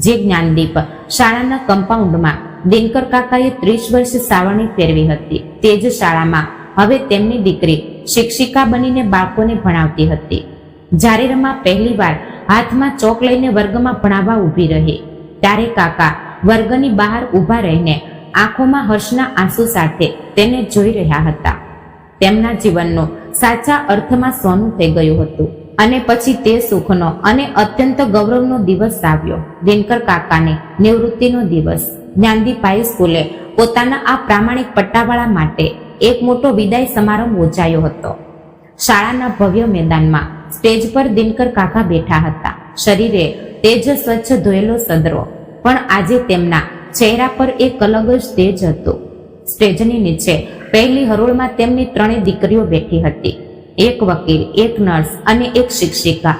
જે જ્ઞાનદીપ શાળાના કમ્પાઉન્ડમાં દિનકર કાકાએ 30 વર્ષ સાવરણી ફેરવી હતી, તે જ શાળામાં હવે તેમની દીકરી શિક્ષિકા બનીને બાળકોને ભણાવતી હતી. જ્યારે રમા પહેલીવાર હાથમાં ચોક લઈને વર્ગમાં ભણાવવા ઊભી રહી, ત્યારે કાકા વર્ગની બહાર ઊભા રહીને આંખોમાં હર્ષના આંસુ સાથે તેને જોઈ રહ્યા હતા. તેમના જીવનનો સાચા અર્થમાં સોનું થઈ ગયું હતું. અને પછી તે સુખનો અને અત્યંત ગૌરવનો દિવસ આવ્યો, દિનકર કાકાની નિવૃત્તિનો દિવસ. જ્ઞાનદીપ હાઈસ્કૂલે પોતાના આ પ્રામાણિક પટ્ટાવાળા માટે એક મોટો વિદાય સમારંભ યોજાયો હતો. શાળાના ભવ્ય મેદાનમાં સ્ટેજ પર દિનકર કાકા બેઠા હતા. શરીરે તેજ સ્વચ્છ ધોયેલો સદરો, પણ આજે તેમના ચહેરા પર એક અલગ જ તેજ હતું. સ્ટેજની નીચે પહેલી હરોળમાં તેમની ત્રણેય દીકરીઓ બેઠી હતી. એક વકીલ, એક નર્સ અને એક શિક્ષિકા.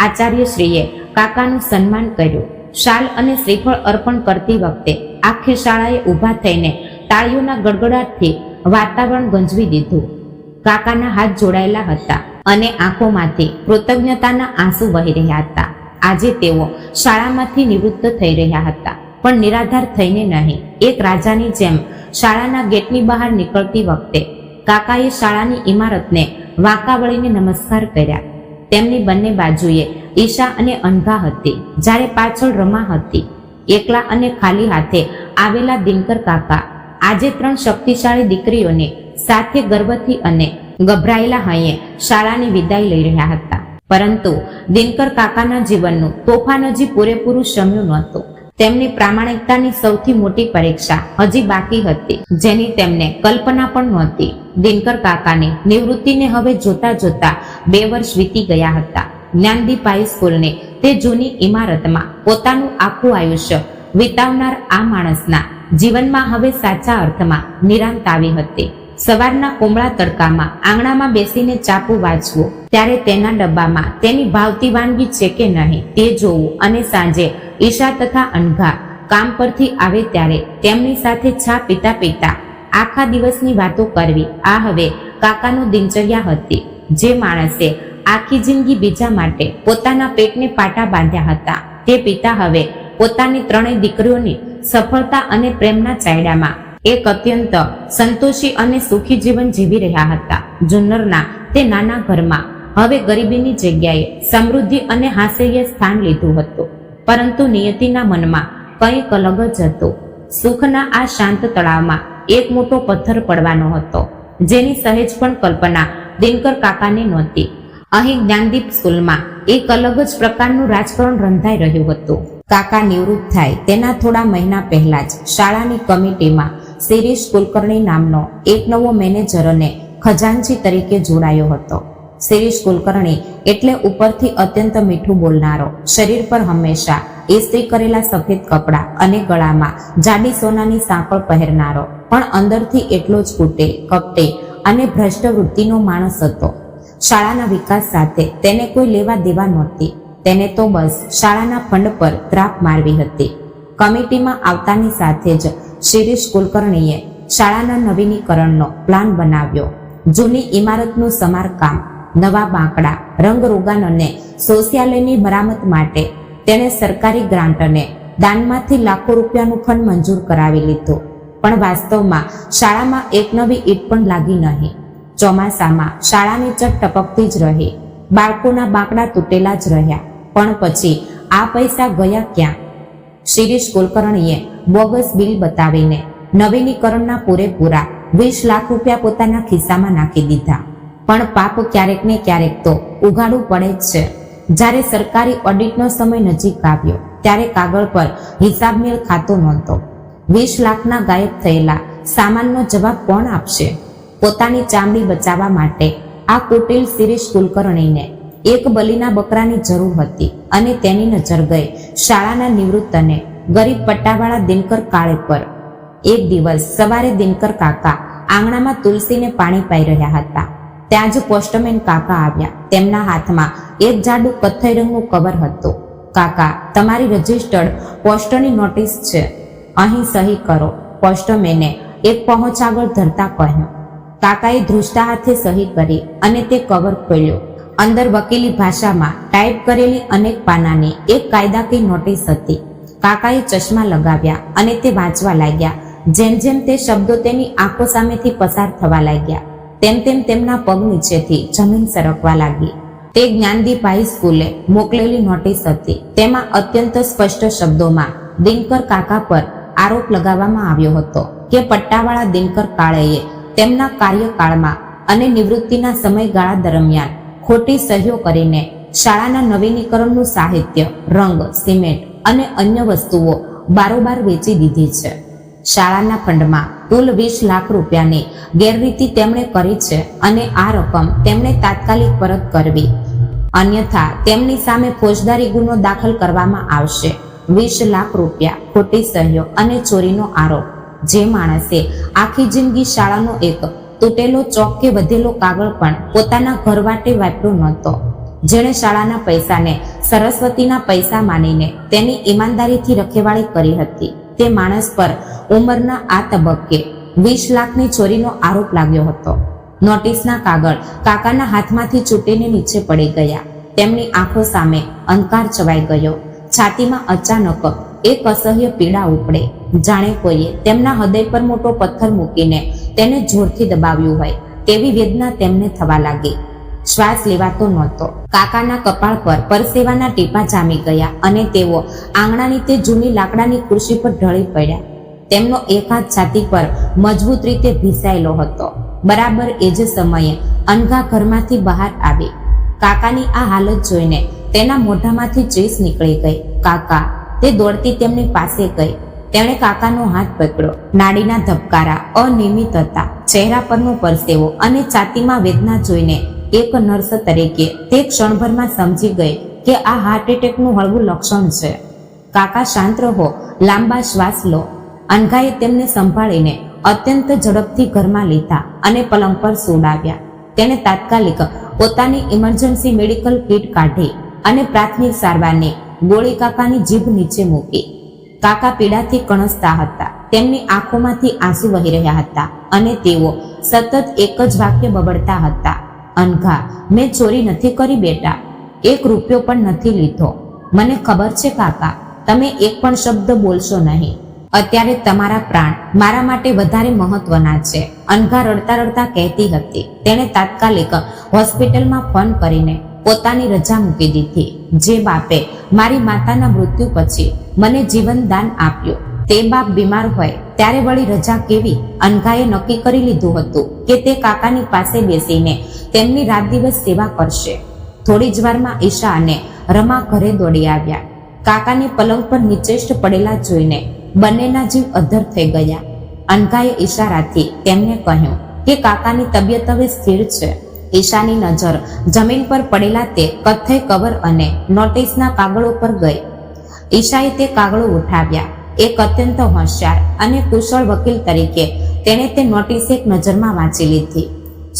આચાર્યશ્રીએ કાકાનું સન્માન કર્યું. શાલ અને શ્રીફળ અર્પણ કરતી વખતે આખી શાળાએ ઊભા થઈને તાળીઓના ગડગડાટથી વાતાવરણ ગંજવી દીધું. કાકાના હાથ જોડાયેલા હતા અને આંખોમાંથી કૃતજ્ઞતાના આંસુ વહી રહ્યા હતા. આજે તેઓ શાળામાંથી નિવૃત્ત થઈ રહ્યા હતા, પણ નિરાધાર થઈને નહીં. એક રાજાની જેમ શાળાના ગેટની બહાર નીકળતી વખતે કાકાએ શાળાની ઇમારતને વાંકા વળીને નમસ્કાર કર્યા. તેમની બંને બાજુએ ઈશા અને અનઘા હતી, જ્યારે પાછળ રમા હતી. એકલા અને ખાલી હાથે આવેલા દિનકર કાકા આજે 3 શક્તિશાળી દીકરીઓને સાથે ગર્વથી અને ગભરાયેલા હૈયે શાળાની વિદાય લઈ રહ્યા હતા. પરંતુ દિનકર કાકાના જીવનનું તોફાન હજી પૂરેપૂરું શમ્યું નહોતું. તેમની પ્રામાણિકતાની સૌથી મોટી પરીક્ષા હજી બાકી હતી, જેની તેમને કલ્પના પણ નહોતી. દિનકર કાકાની નિવૃત્તિને હવે જોતા જોતા 2 વર્ષ વીતી ગયા હતા. જ્ઞાનદીપ હાઈસ્કૂલની તે જૂની ઇમારતમાં પોતાનું આખું આયુષ્ય વિતાવનાર આ માણસના જીવનમાં હવે સાચા અર્થમાં નિરાંત આવી હતી. સવારના કોમળા તડકામાં આંગણામાં બેસીને ચાપુ વાંચવું, ત્યારે તેના ડબ્બામાં તેની ભાવતી વાનગી છે કે નહીં તે જોવું, અને સાંજે ઈશા તથા અનઘા કામ પરથી આવે ત્યારે તેમની સાથે ચા પીતા પીતા આખા દિવસની વાતો કરવી, આ હવે કાકાનો દિનચર્યા હતી. જે માણસે આખી જિંદગી બીજા માટે પોતાના પેટને પાટા બાંધ્યા હતા, તે પિતા હવે પોતાની 3 દીકરીઓની સફળતા અને પ્રેમના ચાયડામાં એક અત્યંત સંતોષી અને સુખી જીવન જીવી રહ્યા હતા. જુન્નરના તે નાના ઘરમાં હવે ગરીબીની જગ્યાએ સમૃદ્ધિ અને હાસ્યએ સ્થાન લીધું હતું. પરંતુ નિયતિના મનમાં કંઈક અલગ જ હતું. સુખના આ શાંત તળાવમાં એક મોટો પથ્થર પડવાનો હતો, જેની સહેજ પણ કલ્પના દિનકર કાકાને નહોતી. અહીં જ્ઞાનદીપ સ્કૂલમાં એક અલગ જ પ્રકારનું રાજકારણ રંધાઈ રહ્યું હતું. કાકા નિવૃત્ત થાય તેના થોડા મહિના પહેલા જ શાળાની કમિટીમાં શિરીષ કુલકર્ણી નામનો એક નવો મેનેજર અને ખજાનચી તરીકે જોડાયો હતો. શિરીષ કુલકર્ણી એટલે ઉપરથી અત્યંત મીઠું બોલનારો, શરીર પર હંમેશા ઇસ્ત્રી કરેલા સફેદ કપડાં અને ગળામાં જાડી સોનાની સાંકળ પહેરનારો, પણ અંદરથી એટલો જ કૂટેલ, કપટી અને ભ્રષ્ટ વૃત્તિનો માણસ હતો. શાળાના વિકાસ સાથે તેને કોઈ લેવા દેવા નહોતી. તેને તો બસ શાળાના ફંડ પર ત્રાપ મારવી હતી. કમિટીમાં આવતાની સાથે જ શિરીષ કુલકર્ણીએ શાળાના નવીનીકરણનો પ્લાન બનાવ્યો. જૂની ઇમારતનું સમારકામ, નવા બાંકડા, રંગરોગાન અને શૌચાલયની મરામત માટે તેણે સરકારી ગ્રાન્ટ અને દાનમાંથી લાખો રૂપિયાનું ફંડ મંજૂર કરાવી લીધું. પણ વાસ્તવમાં શાળામાં એક નવી ઈંટ પણ લાગી નહીં. ચોમાસામાં શાળાની છત ટપકતી જ રહી, બાળકોના બાંકડા તૂટેલા જ રહ્યા. પણ પછી આ પૈસા ગયા ક્યાં? શિરીષ કુલકર્ણીએ બોગસ બિલ બતાવીને નવીનીકરણના પૂરેપૂરા 20 લાખ રૂપિયા પોતાના ખિસ્સામાં નાખી દીધા. પણ પાપ ક્યારેક ને ક્યારેક તો ઉઘાડું પડે જ છે. જ્યારે સરકારી ઓડિટનો સમય નજીક આવ્યો ત્યારે કાગળ પર હિસાબ મેળ ખાતો નહોતો. 20 લાખના ગાયબ થયેલા સામાનનો જવાબ કોણ આપશે? પોતાની ચામડી બચાવવા માટે આ કુટિલ શિરીષ કુલકર્ણીને એક બલીના બકરાની જરૂર હતી, અને તેની નજર ગઈ શાળાના નિવૃત્ત અને ગરીબ પટ્ટાવાળા દિનકર કાળે પર. એક દિવસ સવારે દિનકર કાકા આંગણામાં તુલસીને પાણી પાઈ રહ્યા હતા. ત્યાં જ પોસ્ટમેન કાકા આવ્યા. તેમના હાથમાં એક જાડું કથ્થઈ રંગનું કવર હતું. કાકા, તમારી રજિસ્ટર્ડ પોસ્ટની નોટિસ છે, અહીં સહી કરો, પોસ્ટમેને એક પહોંચ આગળ ધરતા કહ્યું. કાકાએ ધ્રુજતા હાથે સહી કરી અને તે કવર ખોલ્યો. અંદર વકીલી ભાષામાં ટાઈપ કરેલી અનેક પાનાની એક કાયદાકીય નોટિસ હતી. કાકાએ ચશ્મા લગાવ્યા અને તે વાંચવા લાગ્યા. જેમ જેમ તે શબ્દો તેની આંખો સામેથી પસાર થવા લાગ્યા, તેમ તેમ તેમના પગ નીચેથી જમીન સરકવા લાગી. તે જ્ઞાનદીપ હાઈસ્કૂલે મોકલેલી નોટિસ હતી. તેમાં અત્યંત સ્પષ્ટ શબ્દોમાં દિનકર કાકા પર આરોપ લગાવવામાં આવ્યો હતો કે પટ્ટાવાળા દિનકર કાળેએ તેમના કાર્યકાળમાં અને નિવૃત્તિના સમયગાળા દરમિયાન ખોટી સહીઓ કરીને શાળાના નવીનીકરણનું સાહિત્ય, રંગ, સિમેન્ટ અને અન્ય વસ્તુઓ બારોબાર વેચી દીધી છે. શાળાના ફંડમાં કુલ 20 લાખ રૂપિયાની ગેરરીતિ તેમણે કરી છે, અને આ રકમ તેમણે તાત્કાલિક પરત કરવી, અન્યથા તેમની સામે ફોજદારી ગુનો દાખલ કરવામાં આવશે. 20 લાખ રૂપિયા, ખોટી સહીઓ અને ચોરીનો આરોપ. જે માણસે આખી જિંદગી શાળાનો એક તૂટેલો ચોક કે વધેલો કાગળ પણ પોતાના ઘરવાટે વાપર્યો નહોતો, જેણે શાળાના પૈસાને સરસ્વતીના પૈસા માનીને તેની ઈમાનદારીથી રખેવાળી કરી હતી, તે માણસ પર ઉંમરના આ તબક્કે 20 લાખની ચોરીનો આરોપ લાગ્યો હતો. નોટિસના કાગળ કાકાના હાથમાંથી છૂટીને નીચે પડી ગયા. તેમની આંખો સામે અંધકાર છવાઈ ગયો. છાતીમાં અચાનક એક અસહ્ય પીડા ઉપડે, જાણે કોઈએ તેમના હૃદય પર મોટો પથ્થર મૂકીને તેને જોરથી દબાવ્યું હોય. તેવી વેદના તેમને થવા લાગી. શ્વાસ લેવાતો નહોતો. કાકાના કપાળ પર પરસેવાના ટીપા જામી ગયા અને તેઓ આંગણાની તે જૂની લાકડાની ખુરશી પર ઢળી પડ્યા. તેમનો એક હાથ છાતી પર મજબૂત રીતે ભીસાયેલો હતો. બરાબર એ જ સમયે અનઘા ઘરમાંથી બહાર આવી. કાકાની આ હાલત જોઈને તેના મોઢામાંથી ચીસ નીકળી ગઈ. કાકા! તે દોડતી તેમની પાસે ગઈ. તેણે કાકાનો હાથ પકડ્યો. નાડીના ધબકારા અનિયમિત હતા. ચહેરા પરનો પરસેવો અને છાતીમાં વેદના જોઈને એક નર્સ તરીકે તે ક્ષણભરમાં સમજી ગઈ કે આ હાર્ટ એટેકનું હળવું લક્ષણ છે. કાકા શાંત રહો, લાંબા શ્વાસ લો. અનઘાએ તેમને સંભાળીને અત્યંત ઝડપથી ઘરમાં લીધા અને પલંગ પર સુવડાવ્યા. તેણે તાત્કાલિક પોતાની ઇમરજન્સી મેડિકલ કિટ કાઢી અને પ્રાથમિક સારવારની ગોળી કાકાની જીભ નીચે મૂકી. કાકા પીડાથી કણસતા હતા. તેમની આંખોમાંથી આંસુ વહી રહ્યા હતા અને તેઓ સતત એક જ વાક્ય બબડતા હતા. અનઘા, મેં ચોરી નથી કરી બેટા. 1 રૂપિયો પણ નથી લીધો. મને ખબર છે કાકા, તમે એક પણ શબ્દ બોલશો નહીં. અત્યારે તમારા પ્રાણ મારા માટે વધારે મહત્વના છે. અનઘા રડતા રડતા કહેતી હતી. તેણે તાત્કાલિક હોસ્પિટલમાં ફોન કરીને પોતાની રજા મૂકી દીધી. જે બાપે મારી માતાના મૃત્યુ પછી મને જીવન દાન આપ્યું, તે બાપ બીમાર હોય ત્યારે વળી રજા કેવી? અનઘાએ નક્કી કરી લીધું હતું કે તે કાકાની પાસે બેસીને તેમની રાત દિવસ સેવા કરશે. થોડી જ વારમાં ઈશા અને રમા ઘરે દોડી આવ્યા. કાકાને પલંગ પર નિચેષ્ટ પડેલા જોઈને બંનેના જીવ અદ્ધર થઈ ગયા. અનઘાએ ઈશારાથી તેમને કહ્યું કે કાકાની તબિયત હવે સ્થિર છે. ઈશાની નજર જમીન પર પડેલા તે કથ્થઈ કવર અને નોટિસના કાગળો પર ગઈ. ઈશાએ તે કાગળો ઉઠાવ્યા. એક અત્યંત હોશિયાર અને કુશળ વકીલ તરીકે તેણે તે નોટિસ એક નજરમાં વાંચી લીધી.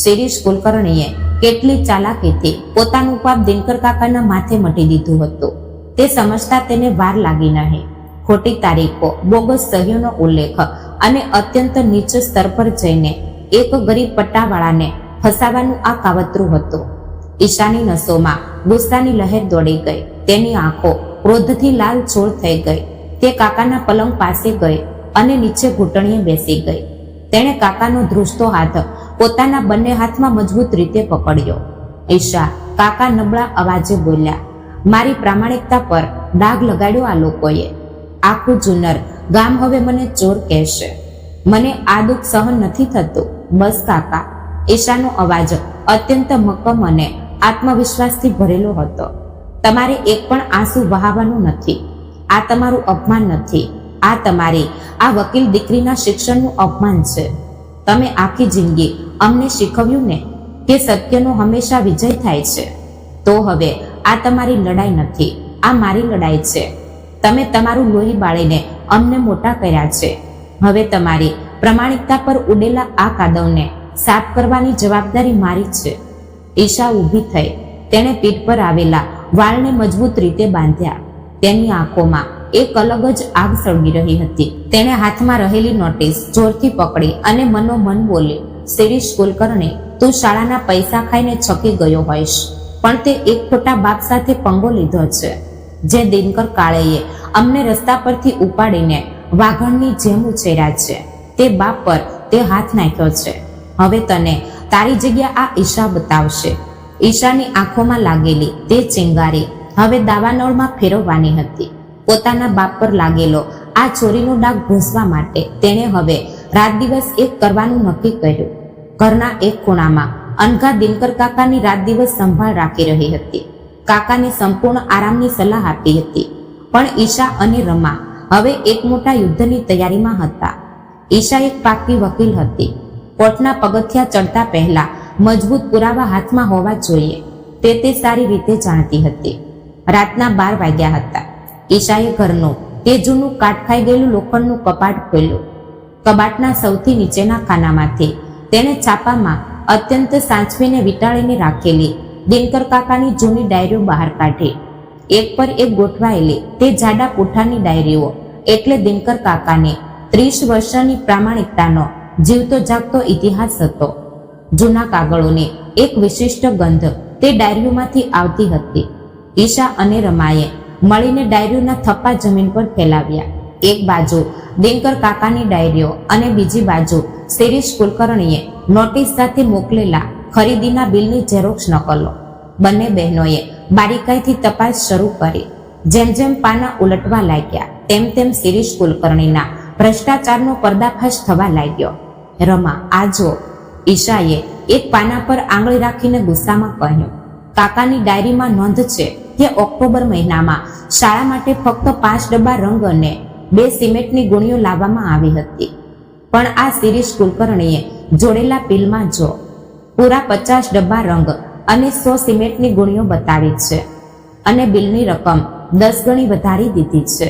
શિરીષ કુલકર્ણીએ કેટલી ચાલાકીથી પોતાનું પાપ દિનકર કાકાના માથે મટી દીધું હતું. તે સમજતા તેને વાર લાગી નહીં. ખોટી તારીખો, બોગસ સહીઓનો ઉલ્લેખ અને અત્યંત નીચ સ્તર પર જઈને એક ગરીબ પટ્ટાવાળાને ફસાવાનું આ કાવતરું હતું. ઈશાની નસોમાં ગુસ્સાની લહેર દોડી ગઈ. તેની આંખો ક્રોધથી લાલ છોડ થઈ ગઈ. તે કાકાના પલંગ પાસે ગઈ અને નીચે ઘૂંટણીએ બેસી ગઈ. તેણે કાકાનો ધ્રુજતો હાથ પોતાના બંને હાથમાં મજબૂત રીતે પકડ્યો. ઈશા, કાકા નબળા અવાજે બોલ્યા. મારી પ્રામાણિકતા પર ડાઘ લગાડ્યો આ લોકોએ. આખું જુન્નર ગામ હવે મને ચોર કહેશે. મને આ દુઃખ સહન નથી થતું. બસ કાકા. ઈશાનો અવાજ અત્યંત મક્કમ અને આત્મવિશ્વાસથી ભરેલો હતો. તમારે એક પણ આંસુ વહાવવાનું નથી. આ તમારું અપમાન નથી. આ તમારી આ વકીલ દીકરીના શિક્ષણનું અપમાન છે. તમે આખી જિંદગી અમને શીખવ્યું ને કે સત્યનો હંમેશા વિજય થાય છે. તો હવે આ તમારી લડાઈ નથી, આ મારી લડાઈ છે. તમે તમારું લોહી બાળીને અમને મોટા કર્યા છે. હવે તમારી પ્રમાણિકતા પર ઉડેલા આ કાદવને સાફ કરવાની જવાબદારી મારી છે. ઈશા ઊભી થઈ. તેણે પીઠ પર આવેલા વાળને મજબૂત રીતે બાંધ્યા. તેની આંખોમાં એક અલગ જ આગ સળગી રહી હતી. તેણે હાથમાં રહેલી નોટિસ જોરથી પકડી અને મનોમન બોલી, શિરીષ કુલકર્ણી, તું શાળાના પૈસા ખાઈને છકી ગયો હોઈશ, પણ તે એક ખોટા બાપ સાથે પંગો લીધો છે. જે દિનકર કાળેએ અમને રસ્તા પરથી ઉપાડીને વાઘણની જેમ ઉછેર્યા છે, તે બાપ પર તે હાથ નાખ્યો છે. હવે તને તારી જગ્યા આ ઈશા બતાવશે. ઈશાની આંખોમાં લાગેલી તે ચિંગારી હવે દાવાનળમાં ફેરવવાની હતી. પોતાના બાપ પર લાગેલો આ ચોરીનો ડાઘ ભૂંસવા માટે તેણે હવે રાત દિવસ એક કરવાનું નક્કી કર્યું. ઘરના એક ખૂણામાં અનઘા દિનકર કાકાની રાત દિવસ સંભાળ રાખી રહી હતી. કાકાને સંપૂર્ણ આરામની સલાહ આપી હતી. પણ ઈશા અને રમા હવે એક મોટા યુદ્ધની તૈયારીમાં હતા. ઈશા એક પાકી વકીલ હતી. કોર્ટના પગથિયા ચડતા પહેલા મજબૂત પુરાવા હાથમાં હોવા જોઈએ તે સારી રીતે જાણતી હતી. રાતના 12 વાગ્યા હતા. ઈશાએ ઘરનું તે જૂનું કાટ ખાઈ ગયેલું લોખંડનું કબાટ ખોલ્યું. કબાટના સૌથી નીચેના ખાનામાંથી તેણે છાપામાં અત્યંત સાચવીને વીંટાળીને રાખેલી દિનકર કાકાની જૂની ડાયરીઓ બહાર કાઢી. એક પર એક ગોઠવાયેલી તે જાડા પૂઠાની ડાયરીઓ એટલે દિનકર કાકાની 30 વર્ષની પ્રામાણિકતાનો જીવતો જાગતો ઇતિહાસ હતો. જૂના કાગળોની એક વિશિષ્ટ ગંધ તે ડાયરીઓમાંથી આવતી હતી. ઈશા અને રમાએ મળીને ડાયરીઓના થપ્પા જમીન પર ફેલાવ્યા. એક બાજુ દિનકર કાકાની ડાયરીઓ અને બીજી બાજુ શિરીષ કુલકર્ણીએ નોટિસ સાથે મોકલેલા ખરીદીના બિલની ઝેરોક્ષ નકલો. બંને બહેનોએ બારીકાઈથી તપાસ શરૂ કરી. જેમ જેમ પાના ઉલટવા લાગ્યા તેમ તેમ શિરીષ કુલકર્ણીના ભ્રષ્ટાચારનો પર્દાફાશ થવા લાગ્યો. રમા, આ જો. ઈશાએ એક પાના પર આંગળી રાખીને ગુસ્સામાં કહ્યું, કાકાની ડાયરીમાં નોંધ છે કે ઓક્ટોબર મહિનામાં શાળા માટે ફક્ત 5 ડબ્બા રંગ અને 2 સિમેન્ટની ગુણીઓ લાવવામાં આવી હતી. પણ આ શિરીષ કુલકર્ણીએ જોડેલા બિલમાં જો પૂરા 50 ડબ્બા રંગ અને 100 સિમેન્ટની ગુણીઓ બતાવી છે અને બિલની રકમ 10 ગણી વધારી દીધી છે.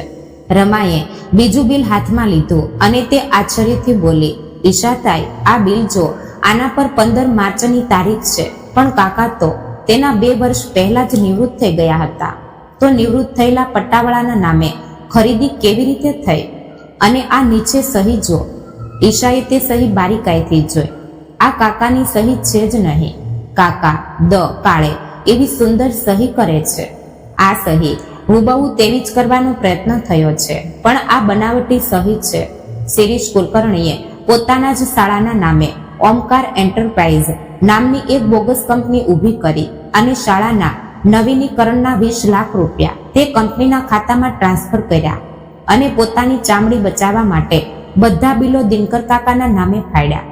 રમાએ બીજું બિલ હાથમાં લીધું અને તે આશ્ચર્યથી બોલી, ઈશાતાઈ, આ બિલ જો, આના પર 15 માર્ચની તારીખ છે, પણ કાકા તો તેના 2 વર્ષ પહેલા જ નિવૃત્ત થઈ ગયા હતા. તો નિવૃત્ત થયેલા પટ્ટાવાળાના નામે ખરીદી કેવી રીતે થઈ? અને આ નીચે સહી જો. ઈશાએ તે સહી બારીકાઈથી જોઈ. આ કાકાની સહી છે જ નહીં. કાકા કાળે એવી સુંદર સહી કરે છે. આ સહી હુબહુ તેવી જ કરવાનો પ્રયત્ન થયો છે, પણ આ બનાવટી સહી છે. શિરીષ કુલકર્ણીએ પોતાના જ શાળાના નામે ઓમકાર એન્ટરપ્રાઇઝ નામની એક બોગસ કંપની ઊભી કરી અને શાળાના નવીનીકરણના 20 લાખ રૂપિયા તે કંપનીના ખાતામાં ટ્રાન્સફર કર્યા અને પોતાની ચામડી બચાવવા માટે બધા બિલો દિનકર કાકાના નામે ફાડ્યા.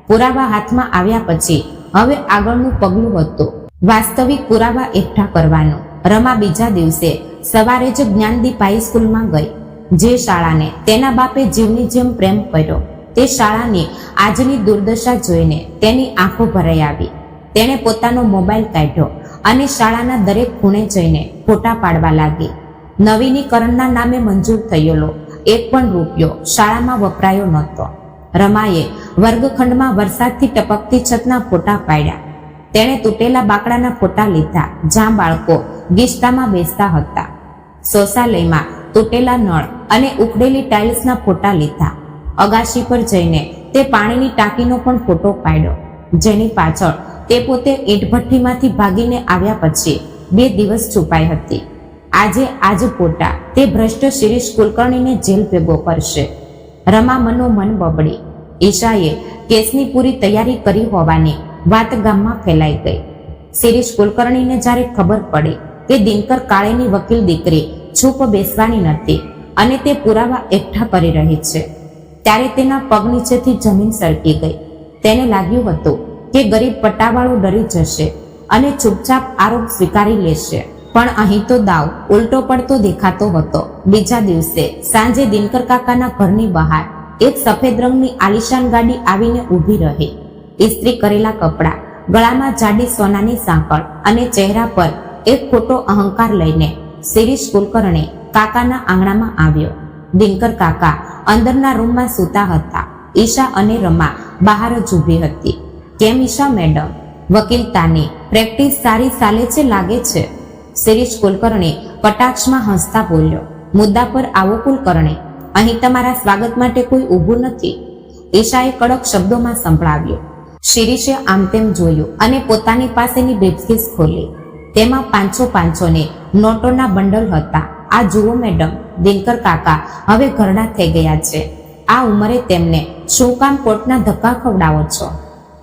પુરાવા હાથમાં આવ્યા પછી હવે આગળનું પગલું હતું વાસ્તવિક પુરાવા એકઠા કરવાનું. રમા બીજા દિવસે સવારે જ જ્ઞાનદીપ હાઈસ્કૂલમાં ગઈ. જે શાળાને તેના બાપે જીવની જેમ પ્રેમ કર્યો તે શાળાની આજની દુર્દશા જોઈને તેની આંખો ભરાઈ આવી. તેણે પોતાનો મોબાઈલ કાઢ્યો અને શાળાના દરેક ખૂણે જઈને ફોટા પાડવા લાગી. નવીનીકરણના નામે મંજૂર થયેલો 1 પણ રૂપિયો શાળામાં વપરાયો નહોતો. રમાએ વર્ગખંડમાં વરસાદથી ટપકતી છતના ફોટા પાડ્યા. તેણે તૂટેલા બાકડાના ફોટા લીધા જ્યાં બાળકો ગીચતામાં બેસતા હતા. શૌચાલયમાં તૂટેલા નળ અને ઉખડેલી ટાઇલ્સના ફોટા લીધા. અગાશી પર જઈને તે પાણીની ટાંકીનો પણ ફોટો પાડ્યો, જેની પાછળ તે પોતે ઈંટભઠ્ઠીમાંથી ભાગીને આવ્યા પછી 2 દિવસ છુપાઈ હતી. આજે આજ ફોટા તે ભ્રષ્ટ શિરીષ કુલકર્ણીને જેલ ભેગો કરશે. રમા મનોમન બબડી. ઈશાએ કેસની પૂરી તૈયારી કરી હોવાની વાત ગામમાં ફેલાઈ ગઈ. શિરીષ કુલકર્ણીને જ્યારે ખબર પડી કે દિનકર કાળેની વકીલ દીકરી છૂપ બેસવાની નથી અને તે પુરાવા એકઠા કરી રહી છે, ત્યારે તેના પગ નીચેથી જમીન સરકી ગઈ. તેને લાગ્યું હતું કે ગરીબ પટ્ટાવાળો ડરી જશે અને ચૂપચાપ આરોપ સ્વીકારી લેશે, પણ અહીં તો દાવ ઉલટો પડતો દેખાતો હતો. બીજા દિવસે સાંજે દિનકર કાકાના ઘરની બહાર એક સફેદ રંગની આલિશાન ગાડી આવીને ઊભી રહી. ઇસ્ત્રી કરેલા કપડાં, ગળામાં જાડી સોનાની સાંકળ અને ચહેરા પર એક ખોટો અહંકાર લઈને શિરીષ કુલકર્ણી કાકાના આંગણામાં આવ્યો. દિનકર કાકા અંદરના રૂમમાં સૂતા હતા. ઈશા અને રમા બહાર જ ઊભી હતી. કેમ ઈશા મેડમ, વકીલતાની પ્રેક્ટિસ સારી ચાલે છે લાગે છે. શિરીષ કુલકર્ણી કટાક્ષમાં હસતા બોલ્યો. મુદ્દા પર આવો કુલકર્ણી, અહીં તમારા સ્વાગત માટે કોઈ ઊભું નથી. ઈશાએ કડક શબ્દોમાં સંભળાવ્યું. શિરીષે આમ તેમ જોયું અને પોતાની પાસેની બ્રીફકેસ ખોલી. તેમાં 500-500ની નોટોના બંડલ હતા. આ જુઓ મેડમ, દિનકર કાકા હવે ઘરડા થઈ ગયા છે. આ ઉંમરે તેમને શું કામ કોર્ટના ધક્કા ખવડાવો છો?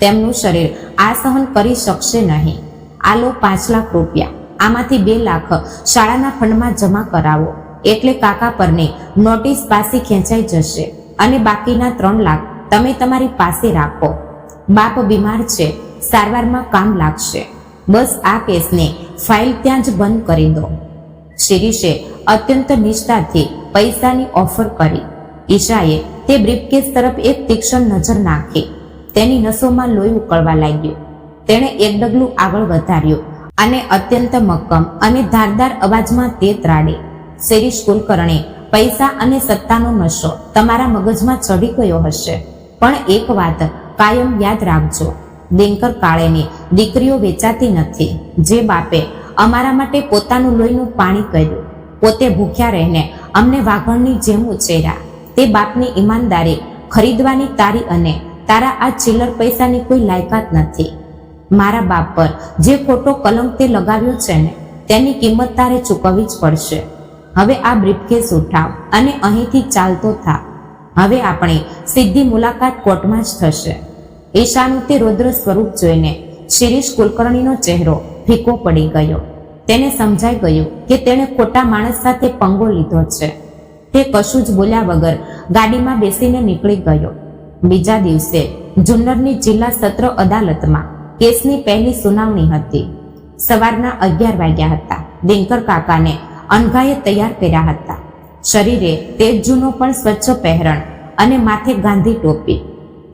તેમનું શરીર આ સહન કરી શકશે નહીં. આ લો 5 લાખ રૂપિયા. આમાંથી 2 લાખ શાળાના ફંડમાં જમા કરાવો એટલે કાકા પરની નોટિસ પાછી ખેંચાઈ જશે અને બાકીના 3 લાખ તમે તમારી પાસે રાખો. બાપ બીમાર છે, સારવારમાં કામ લાગશે. બસ આ કેસને ફાઇલ ત્યાં જ બંધ કરી દો. શિરીષે અત્યંત નિષ્ઠાથી પૈસાની ઓફર કરી. ઈશાએ તે બ્રીફકેસ તરફ એક તીક્ષ્ણ નજર નાખી. તેની નસોમાં લોહી ઉકળવા લાગ્યું. તેણે એક ડગલું આગળ વધાર્યું અને અત્યંત મક્કમ અને ધારદાર અવાજમાં તે ત્રાડી. શિરીષ કુલકર્ણી, પૈસા અને સત્તાનો નશો તમારા મગજમાં ચડી ગયો હશે, પણ એક વાત કાયમ યાદ રાખજો, દિનકર કાળેની દીકરીઓ વેચાતી નથી. જે બાપે અમારા માટે પોતાનું લોહીનું પાણી કર્યું, પોતે ભૂખ્યા રહીને અમને વાઘણની જેમ ઉછેર્યા, તે બાપની ઈમાનદારી ખરીદવાની તારી અને તારા આ ચિલ્લર પૈસાની કોઈ લાયકાત નથી. મારા બાપ પર જે ખોટો કલંક તે લગાવ્યો છે ને, તેની કિંમત તારે ચૂકવવી જ પડશે. હવે આ બ્રીફકેસ ઉઠાવ અને અહીંથી ચાલતો થા. હવે આપણી સીધી મુલાકાત કોર્ટમાં જ થશે. ઈશાનું તે રૌદ્ર સ્વરૂપ જોઈને શિરીષ કુલકર્ણીનો ચહેરો ફીકો પડી ગયો. તેને સમજાઈ ગયું કે તેણે ખોટા માણસ સાથે પંગો લીધો છે. તે કશું જ બોલ્યા વગર ગાડીમાં બેસીને નીકળી ગયો. બીજા દિવસે જુન્નરની જિલ્લા સત્ર અદાલતમાં કેસની પહેલી સુનાવણી હતી. સવારના 11 વાગ્યા હતા. દિનકર કાકાને અનઘાએ તૈયાર કર્યા હતા. શરીરે તેજ જૂનો પણ સ્વચ્છ પહેરણ અને માથે ગાંધી ટોપી.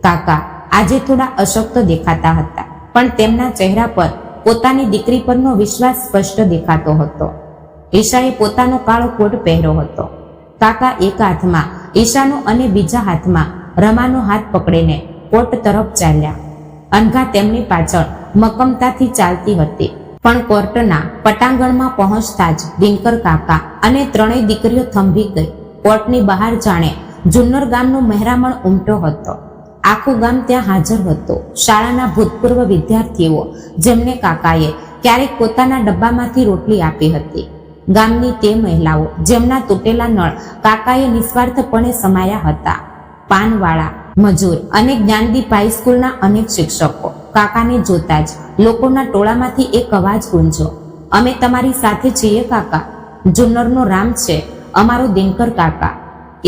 કાકા આજે થોડા અશક્ત દેખાતા હતા, પણ તેમના ચહેરા પર પોતાની દીકરી પરનો વિશ્વાસ સ્પષ્ટ દેખાતો હતો. ઈશાએ પોતાનો કાળો કોટ પહેર્યો હતો. કાકા એક હાથમાં ઈશાનો અને બીજા હાથમાં રમાનો હાથ પકડીને કોર્ટ તરફ ચાલ્યા. અનઘા તેમની પાછળ મક્કમતાથી ચાલતી હતી. પણ કોર્ટના પટાંગણમાં પહોંચતા જ દિનકર કાકા અને ત્રણેય દીકરીઓ થંભી ગઈ. કોર્ટની બહાર જાણે જુન્નર ગામનો મહેરામણ ઉમટો હતો. આખું ગામ ત્યાં હાજર હતું. શાળાના ભૂતપૂર્વ વિદ્યાર્થીઓ જેમને કાકાએ ક્યારેક પોતાના ડબ્બામાંથી રોટલી આપી હતી. ગામની તે મહિલાઓ જેમના તૂટેલા નળ કાકાએ નિસ્વાર્થપણે સમાયા હતા. પાનવાળા, મજૂર અને જ્ઞાનદીપ હાઈસ્કૂલના અનેક શિક્ષકો. કાકાને જોતા જ લોકોના ટોળામાંથી એક અવાજ ગુંજો, અમે તમારી સાથે છીએ કાકા. જુન્નરનો રામ છે અમારો દિનકર કાકા.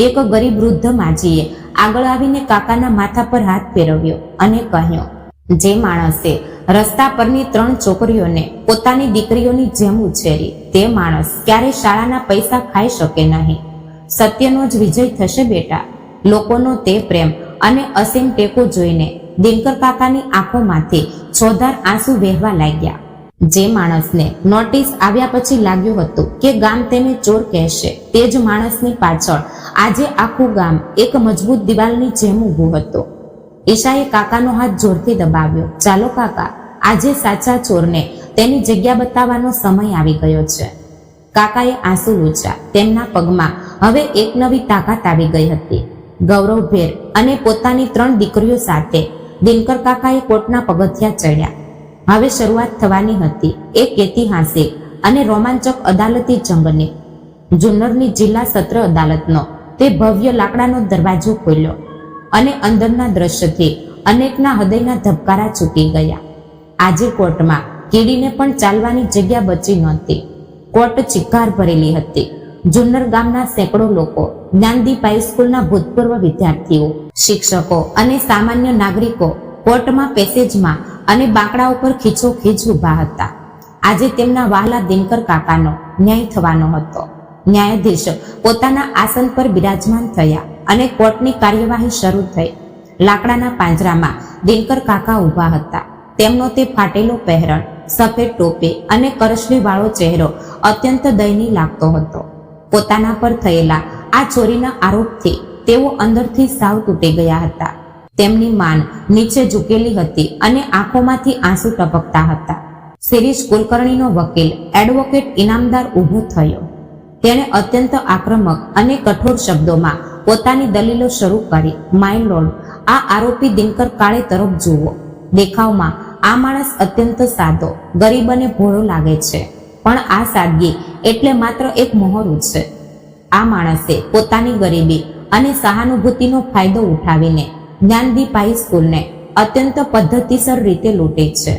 એક ગરીબ વૃદ્ધ માજીએ આગળ આવીને કાકાના માથા પર હાથ ફેરવ્યો અને કહ્યું, જે માણસે રસ્તા પરની 3 છોકરીઓને પોતાની દીકરીઓની જેમ ઉછેરી, તે માણસ ક્યારે શાળાના પૈસા ખાઈ શકે નહીં. સત્યનો જ વિજય થશે બેટા. લોકોનો તે પ્રેમ અને અસીમ ટેકો જોઈને દિનકર કાકાની આંખોમાંથી છોધાર આંસુ વહેવા લાગ્યા. જે માણસને નોટિસ આવ્યા પછી લાગ્યું હતું કે ગામ તેને ચોર કહેશે, તે જ માણસની પાછળ આજે આખું ગામ એક મજબૂત દિવાલની જેમ ઊભું હતું. ઈશાએ કાકાનો હાથ જોરથી દબાવ્યો. ચાલો કાકા, આજે સાચા ચોરને તેની જગ્યા બતાવવાનો સમય આવી ગયો છે. કાકાએ આંસુ લૂછ્યા. તેમના પગમાં હવે એક નવી તાકાત આવી ગઈ હતી. ગૌરવભેર અને પોતાની 3 દીકરીઓ સાથે દિનકર કાકાએ કોર્ટના પગથિયા ચડ્યા. હવે શરૂઆત થવાની હતી એક ઐતિહાસિક અને રોમાંચક અદાલતી જંગની. જુન્નરની જિલ્લા સત્ર અદાલતનો તે ભવ્ય લાકડાનો દરવાજો ખોલ્યો અને અંદરના દ્રશ્યથી અનેકના હૃદયના ધબકારા છૂટી ગયા. આજે કોર્ટમાં કીડીને પણ ચાલવાની જગ્યા બચી નહોતી. કોર્ટ ચિક્કાર ભરેલી હતી. જુન્નર ગામના સેંકડો લોકો, જ્ઞાનદીપ હાઈસ્કૂલના ભૂતપૂર્વ વિદ્યાર્થીઓ, શિક્ષકો અને સામાન્ય નાગરિકો કોર્ટમાં પેસેજમાં અને બાંકડા ઉપર ખીચોખીચ ઊભા હતા. આજે તેમના વહાલા દિનકર કાકાનો ન્યાય થવાનો હતો. ન્યાયાધીશ પોતાના આસન પર બિરાજમાન થયા અને કોર્ટની કાર્યવાહી શરૂ થઈ. લાકડાના પાંજરામાં દિનકર કાકા ઊભા હતા. તેમનો તે ફાટેલો પહેરણ, સફેદ ટોપી અને કરચલી વાળો ચહેરો અત્યંત દયનીય લાગતો હતો. પોતાના પર થયેલા આ ચોરીના આરોપથી તેઓ અંદરથી સાવ તૂટી ગયા હતા. તેમની માંડ નીચે ઝૂકેલી હતી અને આંખોમાંથી આંસુ ટપકતા હતા. શિરીષ કુલકર્ણીનો વકીલ એડવોકેટ ઇનામદાર ઊભો થયો. તેણે અત્યંત આક્રમક અને કઠોર શબ્દોમાં પોતાની દલીલો શરૂ કરી. માય લોર્ડ, આ આરોપી દિનકર કાળે તરફ જુઓ. દેખાવમાં આ માણસ અત્યંત સાદો, ગરીબ અને ભોળો લાગે છે, પણ આ સાદગી એટલે માત્ર એક મોહરું છે. આ માણસે પોતાની ગરીબી અને સહાનુભૂતિનો ફાયદો ઉઠાવીને જ્ઞાનદીપ હાઈસ્કૂલને અત્યંત પદ્ધતિસર રીતે લૂંટે છે.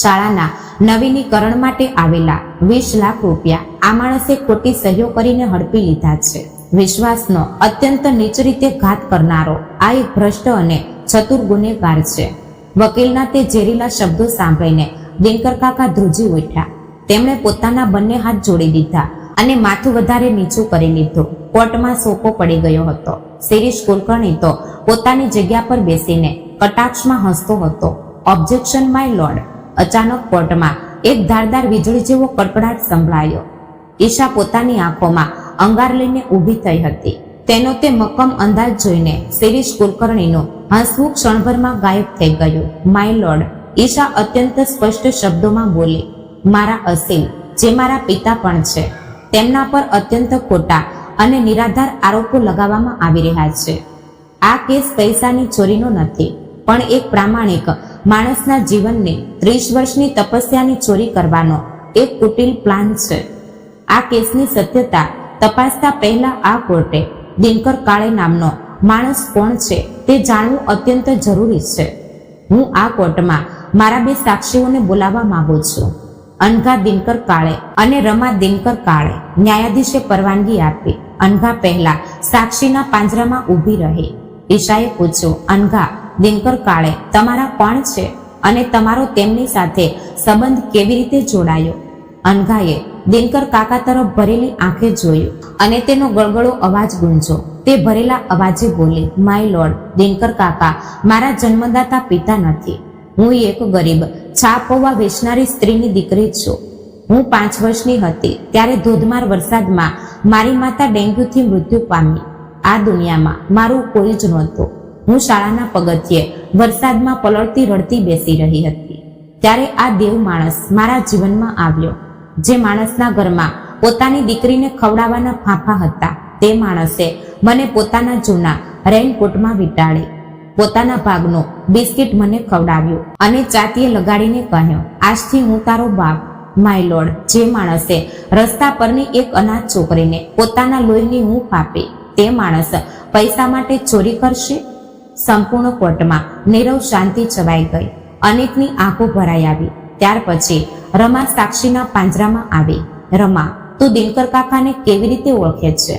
શાળાના નવીનીકરણ માટે આવેલા 20 લાખ રૂપિયા આ માણસે ખોટી સહીઓ કરીને હડપી લીધા છે. વિશ્વાસનો અત્યંત નીચ રીતે ઘાત કરનારો આ એક ભ્રષ્ટ અને ચતુર ગુનેગાર છે. વકીલના તે ઝેરીલા શબ્દો સાંભળીને દિનકર કાકા ધ્રુજી ઉઠ્યા. તેમણે પોતાના બંને હાથ જોડી દીધા અને માથું વધારે નીચું કરી લીધું. કોર્ટમાં સોપો પડી ગયો હતો. શિરીષ કુલકર્ણી તો પોતાની જગ્યા પર બેસીને કટાક્ષમાં હસતો હતો. Objection my lord. અચાનક કોર્ટમાં એક ધારદાર વીજળી જેવો કડકડાટ સંભળાયો. ઈશા પોતાની આંખોમાં અંગાર લઈને ઊભી થઈ હતી. તેનો તે મક્કમ અંદાજ જોઈને શિરીષ કુલકર્ણીનું હસવું ક્ષણભરમાં ગાયબ થઈ ગયું. માય લોર્ડ, ઈશા અત્યંત સ્પષ્ટ શબ્દોમાં બોલી, મારા અસીલ, જે મારા પિતા પણ છે, તેમના પર અત્યંત ખોટા અને નિરાધાર આરોપો લગાવવામાં આવી રહ્યા છે. આ કેસ પૈસાની ચોરીનો નથી, પણ એક પ્રામાણિક માણસના જીવનની 30 વર્ષની તપસ્યાની ચોરી કરવાનો એક કુટિલ પ્લાન છે. આ કેસની સત્યતા તપાસતા પહેલા આ કોર્ટે દિનકર કાળે નામનો માણસ કોણ છે તે જાણવું અત્યંત જરૂરી છે. હું આ કોર્ટમાં મારા બે સાક્ષીઓને બોલાવવા માંગુ છું. અનઘા દિનકર કાળે અને રમા દિનકર કાળે. ન્યાયાધીશે પરવાનગી આપી. અનઘા પહેલા સાક્ષીના પાંજરામાં ઊભી રહી. ઈશાએ પૂછ્યું, અનઘા દિનકર કાળે તમારા કોણ છે અને તમારો તેમની સાથે સંબંધ કેવી રીતે જોડાયો? અનઘાએ દિનકર કાકા તરફ ભરેલી આંખે જોયું અને તેનો ગળગળો અવાજ ગુંજો. તે ભરેલા અવાજે બોલી, માય લોર્ડ, દિનકર કાકા મારા જન્મદાતા પિતા નથી. હું એક ગરીબ ચા પૌવા વેચનારી સ્ત્રીની દીકરી છું. હું 5 વર્ષની હતી ત્યારે ધોધમાર વરસાદમાં મારી માતા ડેન્ગ્યુથી મૃત્યુ પામી. આ દુનિયામાં મારું કોઈ જ નહોતું. હું શાળાના પગથિયે વરસાદમાં પલળતી રડતી બેસી રહી હતી. ત્યારે આ દેવ માણસ મારા જીવનમાં આવ્યો. જે માણસના ઘરમાં પોતાની દીકરીને ખવડાવવાના ફાંફા હતા, તે માણસે મને પોતાના જૂના રેઇનકોટમાં વીંટાળી. પોતાના ભાગનું બિસ્કિટ મને ખવડાવ્યું અને ચાતીએ લગાડીને કહ્યું, આજથી હું તારો બાપ. માય લોર્ડ, જે માણસે રસ્તા પરની એક અનાથ છોકરીને પોતાના લોહીની હૂંફ આપી, તે માણસ પૈસા માટે ચોરી કરશે? સંપૂર્ણ કોર્ટમાં નીરવ શાંતિ છવાઈ ગઈ. અનેકની આંખો ભરાઈ આવી. ત્યાર પછી રમા સાક્ષીના પાંજરામાં આવી. રમા, તું દિનકર કાકાને કેવી રીતે ઓળખે છે?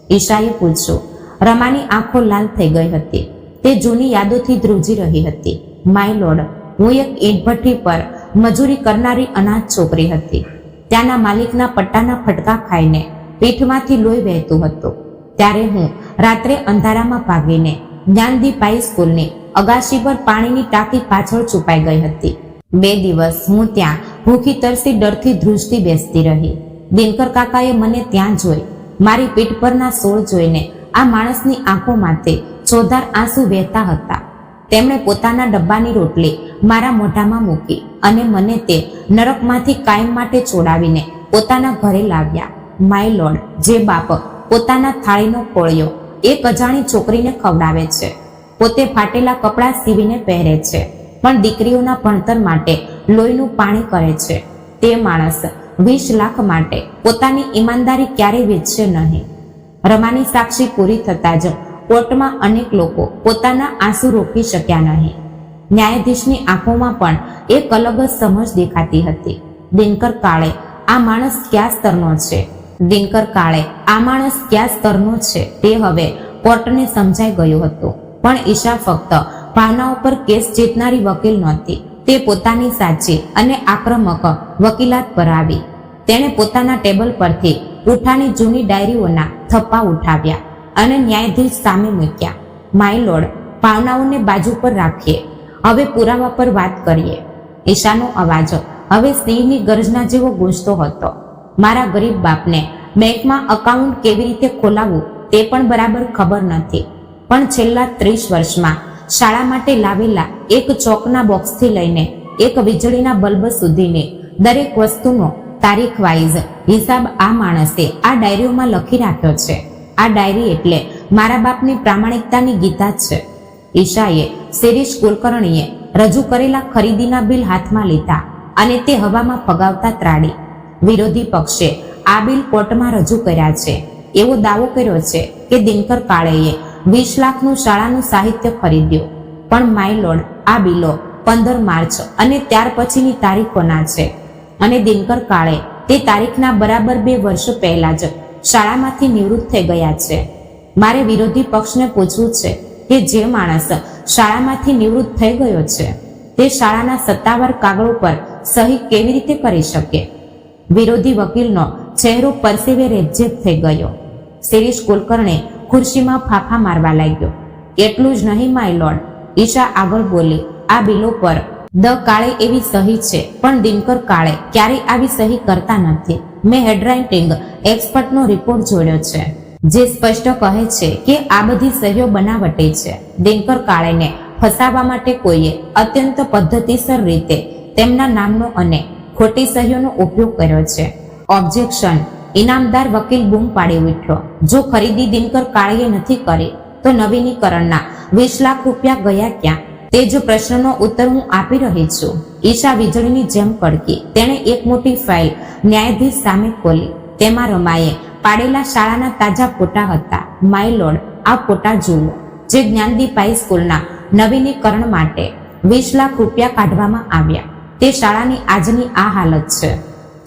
ઈશાએ પૂછ્યું. રમાની આંખો લાલ થઈ ગઈ હતી. તે જૂની યાદોથી ધ્રુજી રહી હતી. માય લોર્ડ, હું એક ઈંટ ભઠ્ઠી પર મજૂરી કરનારી અનાથ છોકરી હતી. ત્યાંના માલિકના પટ્ટાના ફટકા ખાઈને પીઠમાંથી લોહી વહેતું હતું. ત્યારે હું રાત્રે અંધારામાં ભાગીને જ્ઞાનદીપ હાઈ સ્કૂલની અગાશી પર પાણીની ટાંકી પાછળ છુપાઈ ગઈ હતી. 2 દિવસ હું ત્યાં ભૂખી તરસી ડરથી ધ્રુજતી બેસતી રહી. દિનકર કાકાએ મને ત્યાં જોઈ. મારી પીઠ પરના સોળ જોઈને આ માણસની આંખોમાંથી ચોધાર આંસુ વહેતા હતા. તેમણે પોતાના ડબ્બાની રોટલી મારા મોઢામાં મૂકી અને મને તે નરકમાંથી કાયમ માટે છોડાવીને પોતાના ઘરે લાવ્યા. માય લોર્ડ, જે બાપ પોતાના થાળીનો કોળિયો એક અજાણી છોકરીને ખવડાવે છે, પોતે ફાટેલા કપડાં સીવીને પહેરે છે, પણ દીકરીઓના ભણતર માટે લોહીનું પાણી કરે છે, તે માણસ 20 લાખ માટે પોતાની ઈમાનદારી ક્યારેય વેચશે નહીં. રમાની સાક્ષી પૂરી થતાં જ કોર્ટમાં અનેક લોકો પોતાના આંસુ રોકી શક્યા નહીં. ન્યાયાધીશની આંખોમાં પણ એક અલગ જ સમજ દેખાતી હતી. દિનકર કાળે આ માણસ કયા સ્તરનો છે? દિનકર કાળે આ માણસ કયા સ્તરનો છે તે હવે કોર્ટને સમજાઈ ગયું હતું. પણ ઈશા ફક્ત ભાવનાઓ પર કેસ જીતનારી વકીલ નહોતી. તે પોતાની સાચી અને આક્રમક વકીલાત પર આવી. તેણે પોતાના ટેબલ પરથી ઉઠાની જૂની ડાયરીઓના થપ્પા ઉઠાવ્યા અને ન્યાયાધીશ સામે મૂક્યા. માય લોર્ડ, ભાવનાઓને બાજુ પર રાખીએ, હવે પુરાવા પર વાત કરીએ. ઈશાનો અવાજ હવે સિંહની ગર્જના જેવો ગૂંજતો હતો. મારા ગરીબ બાપને બેંકમાં એકાઉન્ટ કેવી રીતે ખોલાવવું તે પણ બરાબર ખબર નથી, પણ છેલ્લા 30 વર્ષમાં શાળા માટે લાવેલા એક ચોકના બોક્સથી લઈને એક વીજળીના બલ્બ સુધીની દરેક વસ્તુનો તારીખ વાઇઝ હિસાબ આ માણસે આ ડાયરીઓમાં લખી રાખ્યો છે. આ ડાયરી એટલે મારા બાપની પ્રામાણિકતાની ગીતા છે. ઈશાએ શિરીષ કુલકર્ણીએ રજૂ કરેલા ખરીદીના બિલ હાથમાં લીધા અને તે હવામાં ફગાવતા ત્રાડી. વિરોધી પક્ષે આ બિલ કોર્ટમાં રજૂ કર્યા છે. એવો દાવો કર્યો છે કે દિનકર કાળેએ 20 લાખનું શાળાનું સાહિત્ય ખરીદ્યું. પણ માય લોર્ડ, આ બિલો 15 માર્ચ અને ત્યાર પછીની તારીખોના છે અને દિનકર કાળે તે તારીખના બરાબર 2 વર્ષ પહેલા જ શાળામાંથી નિવૃત્ત થઈ ગયા છે. મારે વિરોધી પક્ષને પૂછવું છે કે જે માણસ શાળામાંથી નિવૃત્ત થઈ ગયો છે તે શાળાના સત્તાવાર કાગળો પર સહી કેવી રીતે કરી શકે? વિરોધી વકીલનો ચહેરો પરસેવે રેબઝેબ થઈ ગયો. શિરીષ કુલકર્ણી ખુરશીમાં ફાફા મારવા લાગ્યો. એટલું જ નહીં માય લોર્ડ, ઈશા આગળ બોલી, આ બિલો પર કાળે એવી સહી છે, પણ દિનકર કાળે ક્યારેય આવી સહી કરતા નથી. મેં હેન્ડરાઇટિંગ એક્સપર્ટનો રિપોર્ટ જોડ્યો છે જે સ્પષ્ટ કહે છે કે આ બધી સહીઓ બનાવટી છે. દિનકર કાળેને ફસાવવા માટે કોઈએ અત્યંત પદ્ધતિસર રીતે તેમના નામનો અને ખોટી સહીઓનો ઉપયોગ કર્યો છે. ઓબ્જેક્શન! ઇનામદાર વકીલ બૂમ પાડી ઉઠ્યો. જો ખરીદી દિનકર કાળીએ નથી કરી તો નવીનીકરણના 20 લાખ રૂપિયા ગયા ક્યાં? તે જ પ્રશ્નનો ઉત્તર હું આપી રહી છું. ઈશા વીજળીની જેમ કડકી. તેણે એક મોટી ફાઇલ ન્યાયાધીશ સામે ખોલી. તેમાં રમાએ પાડેલા શાળાના તાજા ફોટા હતા. માય લોર્ડ, આ ફોટા જુઓ. જે જ્ઞાનદીપ હાઈસ્કૂલના નવીનીકરણ માટે 20 લાખ રૂપિયા કાઢવામાં આવ્યા. તે શાળાની આજની આ હાલત છે.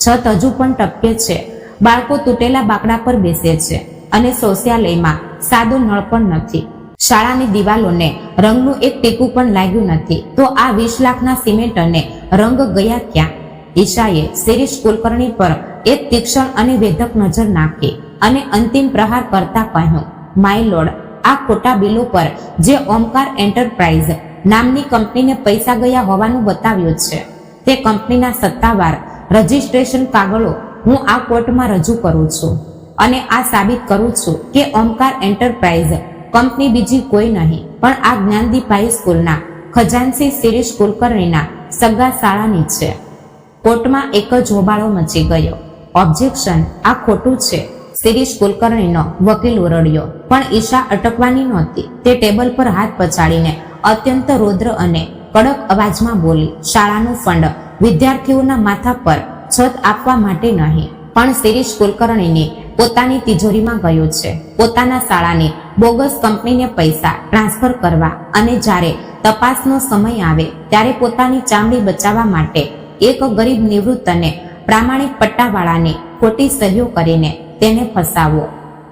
છત હજુ પણ ટપકે છે, બાળકો તૂટેલા બાકડા પર બેસે છે અને શૌચાલયમાં સાદો નળ પણ નથી. શાળાની દિવાલોને રંગનું એક ટીપું પણ લાગ્યું નથી. તો આ 20 લાખના સિમેન્ટ અને રંગ ગયા ક્યાં? ઈશાએ શિરીષ કુલકર્ણી પર એક તીક્ષ્ણ અને વેધક નજર નાખી અને અંતિમ પ્રહાર કરતા કહ્યું, માય લોર્ડ, આ ખોટા બિલો પર જે ઓમકાર એન્ટરપ્રાઇઝ નામની કંપનીને પૈસા ગયા હોવાનું બતાવ્યું છે, તે કંપનીના સત્તાવાર રજિસ્ટ્રેશન કાગળો હું આ કોર્ટમાં રજૂ કરું છું અને આ સાબિત કરું છું કે ઓમકાર એન્ટરપ્રાઇઝ કંપની બીજી કોઈ નહીં પણ આ જ્ઞાનદીપ હાઈસ્કૂલના ખજાનચી શિરીષ કુલકર્ણીના સગા શાળાની છે. કોર્ટમાં એક જ હોબાળો મચી ગયો. ઓબ્જેક્શન, આ ખોટું છે, શિરીષ કુલકર્ણીનો વકીલ ઓરડ્યો. પણ ઈશા અટકવાની નહોતી. તે ટેબલ પર હાથ પછાડીને અત્યંત રૌદ્ર અને કડક અવાજમાં બોલી, શાળાનું ફંડ વિદ્યાર્થીઓના માથા પર છત આપવા માટે નહીં, પણ શિરીષ કુલકર્ણીની પોતાની તિજોરીમાં ગયું છે. પોતાના શાળાની બોગસ કંપનીને પૈસા ટ્રાન્સફર કરવા અને જ્યારે તપાસનો સમય આવે ત્યારે પોતાની ચામડી બચાવવા માટે એક ગરીબ નિવૃત્ત અને પ્રામાણિક પટ્ટાવાળાની ખોટી સહીઓ કરીને તેને ફસાવવો.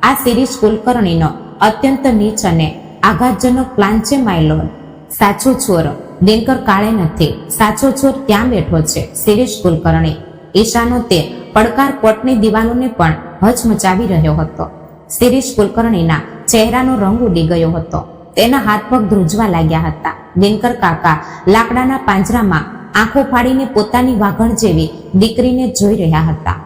આ શિરીષ કુલકર્ણીનો અત્યંત નીચ અને આઘાતજનક પ્લાન છે, માય લોર્ડ. સાચો ચોર દિનકર કાળે નથી, સાચો ચોર ત્યાં બેઠો છે, શિરીષ કુલકર્ણી. ઈશાનો તે પડકાર કોર્ટની દિવાલોને પણ હચમચાવી રહ્યો હતો. શિરીષ કુલકર્ણીના ચહેરાનો રંગ ઉડી ગયો હતો. તેના હાથ પગ ધ્રુજવા લાગ્યા હતા. દિનકર કાકા લાકડાના પાંજરામાં આંખો ફાડીને પોતાની વાઘણ જેવી દીકરીને જોઈ રહ્યા હતા.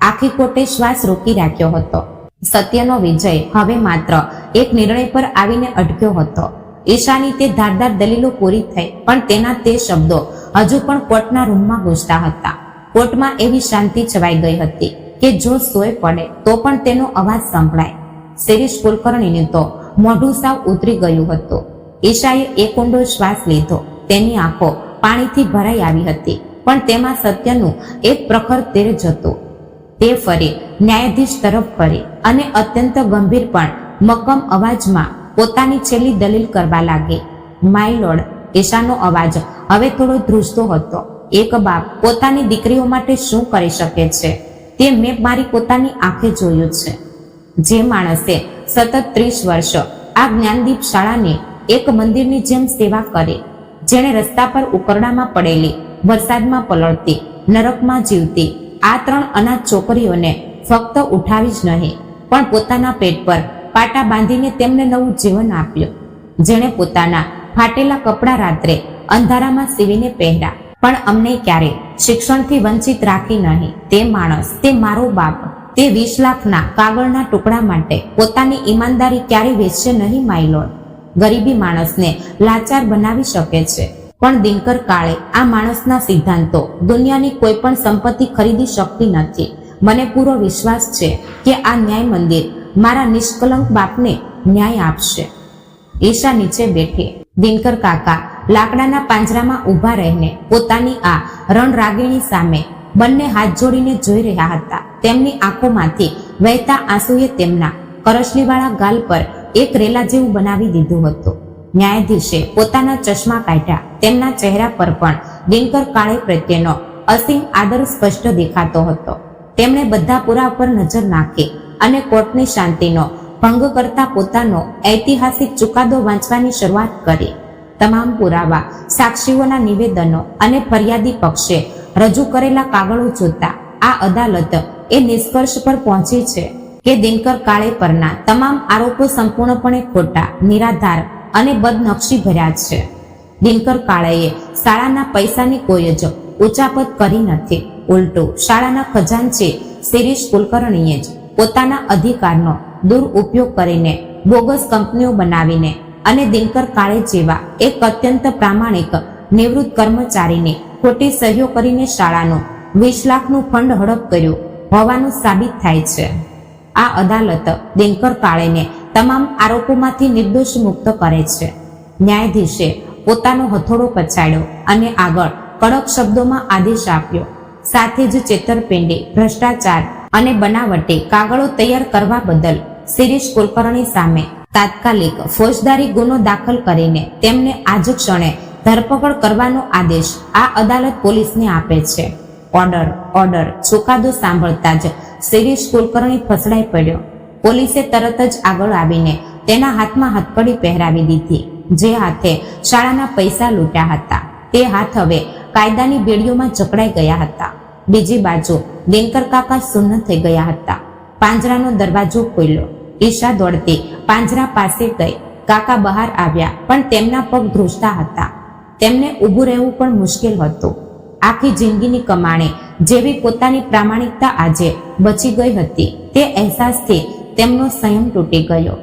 આખી કોર્ટે શ્વાસ રોકી રાખ્યો હતો. સત્યનો વિજય હવે માત્ર એક નિર્ણય પર આવીને અટક્યો હતો. ઈશાની તે ધારદાર દલીલો પૂરી થઈ, પણ તેના તે શબ્દો હજુ પણ કોર્ટના રૂમમાં ગૂંજતા હતા. કોર્ટમાં એવી શાંતિ છવાઈ ગઈ હતી કે જો સોય પડે તો પણ તેનો અવાજ સંભળાય. શિરીષ કુલકર્ણીને તો મોઢું સાવ ઉતરી ગયું હતું. ઈશાએ એક ઊંડો શ્વાસ લીધો. તેની આંખો પાણીથી ભરાઈ આવી હતી, પણ તેમાં સત્યનું એક પ્રખર તેજ હતું. તે ફરી ન્યાયાધીશ તરફ ફરી અને અત્યંત ગંભીર પણ મક્કમ અવાજમાં પોતાની છેલ્લી દલીલ કરવા લાગી. માય લોર્ડ, ઈશાનો અવાજ હવે થોડો ધ્રુજતો હતો. એક બાપ પોતાની દીકરીઓ માટે શું કરી શકે છે તે મેં મારી પોતાની આંખે જોયું છે. જે માણસે સતત 30 વર્ષ આ જ્ઞાનદીપ શાળાની એક મંદિરની જેમ સેવા કરી, જેણે રસ્તા પર ઉકરડામાં પડેલી, વરસાદમાં પલળતી, નરકમાં જીવતી આ 3 અનાથ છોકરીઓને ફક્ત ઉઠાવી જ નહીં પણ પોતાના પેટ પર પાટા બાંધીને તેમને નવું જીવન આપ્યું, જેણે પોતાના ફાટેલા કપડાં રાત્રે અંધારામાં સીવીને પહેર્યા પણ અમને ક્યારે શિક્ષણથી વંચિત રાખી નહીં. તે માણસ, તે મારો બાપ, તે 20 લાખના કાગળના ટુકડા માટે પોતાની ઈમાનદારી ક્યારે વેચશે નહીં, માય લોર્ડ. ગરીબી માણસને લાચાર બનાવી શકે છે, પણ દિનકર કાળે આ માણસના સિદ્ધાંતો દુનિયાની કોઈ પણ સંપત્તિ ખરીદી શકતી નથી. મને પૂરો વિશ્વાસ છે કે આ ન્યાય મંદિર મારા નિષ્કલંક બાપને ન્યાય આપશે. ઈશા નીચે બેઠી. દિનકર કાકા લાકડાના પાંજરામાં ઊભા રહીને પોતાની આ રણરાગીણી સામે બંને હાથ જોડીને જોઈ રહ્યા હતા. તેમની આંખોમાંથી વહેતા આંસુએ તેમના કરચલીવાળા ગાલ પર એક રેલા જેવું બનાવી દીધું હતું. ન્યાયાધીશે પોતાના ચશ્મા કાઢ્યા. તેમના ચહેરા પર પણ દિનકર કાળે પ્રત્યેનો અસીમ આદર સ્પષ્ટ દેખાતો હતો. તેમણે બધા પુરાવા પર નજર નાખી અને કોર્ટની શાંતિનો ભંગ કરતા પોતાનો ઐતિહાસિક ચુકાદો વાંચવાની શરૂઆત કરી. તમામ પુરાવા, સાક્ષીઓના નિવેદનો અને ફરિયાદી પક્ષે રજૂ કરેલા કાગળો જોતા આ અદાલત એ નિષ્કર્ષ પર પહોંચી છે કે દિનકર કાળે પરના તમામ આરોપો સંપૂર્ણપણે ખોટા, નિરાધાર અને બદનક્ષી ભર્યા છે. દિનકર કાળેએ શાળાના પૈસાની કોઈ જ ઉચાપત કરી નથી. ઉલટું શાળાના ખજાનચી શિરીષ કુલકર્ણીએ જ પોતાના અધિકારનો દુરુપયોગ કરીને બોગસ કંપનીઓ બનાવીને અને દિનકર કાળે જેવા એક અત્યંત પ્રામાણિક નિવૃત્ત કર્મચારીની ખોટી સહીઓ કરીને શાળાનું 20 લાખનું ફંડ હડપ કર્યું હોવાનું સાબિત થાય છે. આ અદાલત દિનકર કાળેને તમામ આરોપોમાંથી નિર્દોષ મુક્ત કરે છે. ન્યાયાધીશે પોતાનો હથોડો પછાડ્યો અને આગળ કડક શબ્દોમાં આદેશ આપ્યો. સાથે જ છેતરપિંડી, ભ્રષ્ટાચાર અને બનાવટી કાગળો તૈયાર કરવા બદલ શિરીષ કુલકર્ણી સામે તાત્કાલિક ફોજદારી ગુનો દાખલ કરીને તેમને આજ ક્ષણે ધરપકડ કરવાનો આદેશ આ અદાલત પોલીસને આપે છે. ઓર્ડર ઓર્ડર ચુકાદો સાંભળતા જ શિરીષ કુલકર્ણી ફસડાઈ પડ્યો. પોલીસે તરત જ આગળ આવીને તેના હાથમાં હથકડી પહેરાવી દીધી. જે હાથે શાળાના પૈસા લૂંટ્યા હતા તે હાથ હવે કાયદાની બેડીઓમાં જકડાઈ ગયા હતા. બીજી બાજુ દિનકર કાકા સુન્ન થઈ ગયા હતા. પાંજરાનો દરવાજો ખોલ્યો. ઈશા દોડતી પાંજરા પાસે ગઈ. કાકા બહાર આવ્યા પણ તેમના પગ ધ્રુજતા હતા. તેમને ઊભું રહેવું પણ મુશ્કેલ હતું. આખી જિંદગીની કમાણી જેવી પોતાની પ્રામાણિકતા આજે બચી ગઈ હતી તે અહેસાસથી તેમનો સંયમ તૂટી ગયો.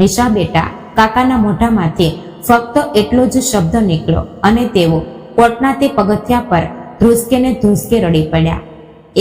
ઈશા બેટા, કાકાના મોઢામાંથી ફક્ત એટલો જ શબ્દ નીકળ્યો અને તેઓ કોર્ટના તે પગથિયા પર ધ્રુસકે ને ધ્રુસકે રડી પડ્યા.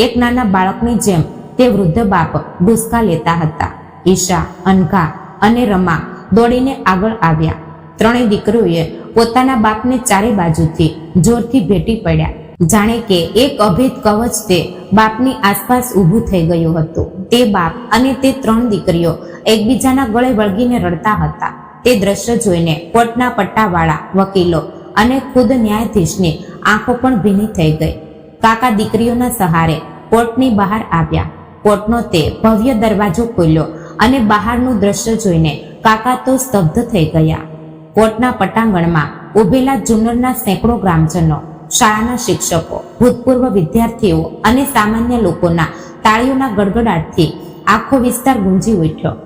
એક નાના બાળકની જેમ તે વૃદ્ધ બાપ ડૂસકા લેતા હતા. ઈશા, અનઘા અને રમા દોડીને આગળ આવ્યા. ત્રણેય દીકરીઓએ પોતાના બાપને ચારે બાજુથી જોરથી ભેટી પડ્યા. જાણે કે એક અભેદ કવચ તે બાપની આસપાસ ઊભું થઈ ગયું હતું. તે બાપ અને તે ત્રણ દીકરીઓ એકબીજાના ગળે વળગીને રડતા હતા. તે દ્રશ્ય જોઈને કોર્ટના પટ્ટાવાળા, વકીલો અને ખુદ ન્યાયાધીશની આંખો પણ ભીની થઈ ગઈ. કાકા દીકરીઓના સહારે કોર્ટની બહાર આવ્યા. કોર્ટનો તે ભવ્ય દરવાજો ખોલ્યો અને બહારનું દ્રશ્ય જોઈને કાકા તો સ્તબ્ધ થઈ ગયા. કોર્ટના પટાંગણમાં ઉભેલા જુન્નરના સેંકડો ગ્રામજનો, શાળાના શિક્ષકો, ભૂતપૂર્વ વિદ્યાર્થીઓ અને સામાન્ય લોકોના તાળીઓના ગડગડાટથી આખો વિસ્તાર ગુંજી ઉઠ્યો.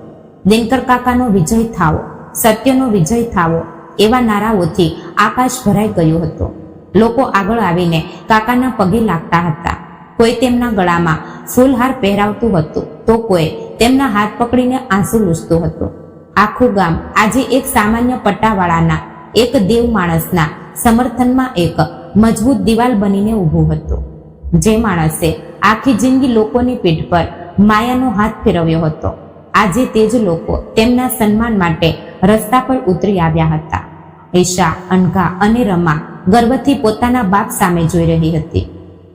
દિનકર કાકાનો વિજય થાવો, સત્યનો વિજય થાવો એવા નારાઓથી આકાશ ભરાઈ ગયું હતું. લોકો આગળ આવીને કાકાના પગે લાગતા હતા. કોઈ તેમના ગળામાં ફૂલહાર પહેરાવતું હતું તો કોઈ તેમના હાથ પકડીને આંસુ લૂછતું હતું. આખું ગામ આજે એક સામાન્ય પટ્ટાવાળાના, એક દેવ માણસના સમર્થનમાં એક મજબૂત દિવાલ બનીને ઊભું હતું. જે માણસે આખી જિંદગી લોકોની પીઠ પર માયાનો હાથ ફેરવ્યો હતો, આજે તે જ લોકો તેમના સન્માન માટે રસ્તા પર ઉતરી આવ્યા હતા. ઈશા, અનઘા અને રમા ગર્વથી પોતાના બાપ સામે જોઈ રહી હતી.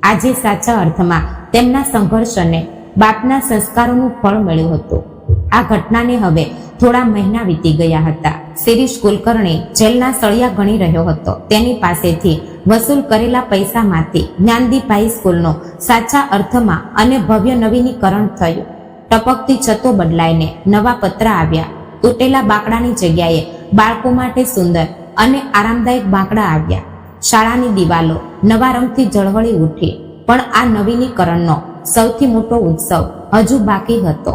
આજે સાચા અર્થમાં તેમના સંઘર્ષ અને બાપના સંસ્કારોનું ફળ મળ્યું હતું. આ ઘટનાને હવે થોડા મહિના વીતી ગયા હતા. શિરીષ કુલકર્ણી જેલના સળિયા ગણી રહ્યો હતો. તેની પાસેથી વસૂલ કરેલા પૈસામાંથી જ્ઞાનદીપ હાઈસ્કૂલનો સાચા અર્થમાં અને ભવ્ય નવીનીકરણ થયું. ટપકતી છતો બદલાઈને નવા પત્ર આવ્યા. તૂટેલા બાંકડાની જગ્યાએ બાળકો માટે સુંદર અને આરામદાયક બાંકડા આવ્યા. શાળાની દિવાલો નવા રંગથી ઝળહળી ઉઠી. પણ આ નવીનીકરણનો સૌથી મોટો ઉત્સવ હજુ બાકી હતો.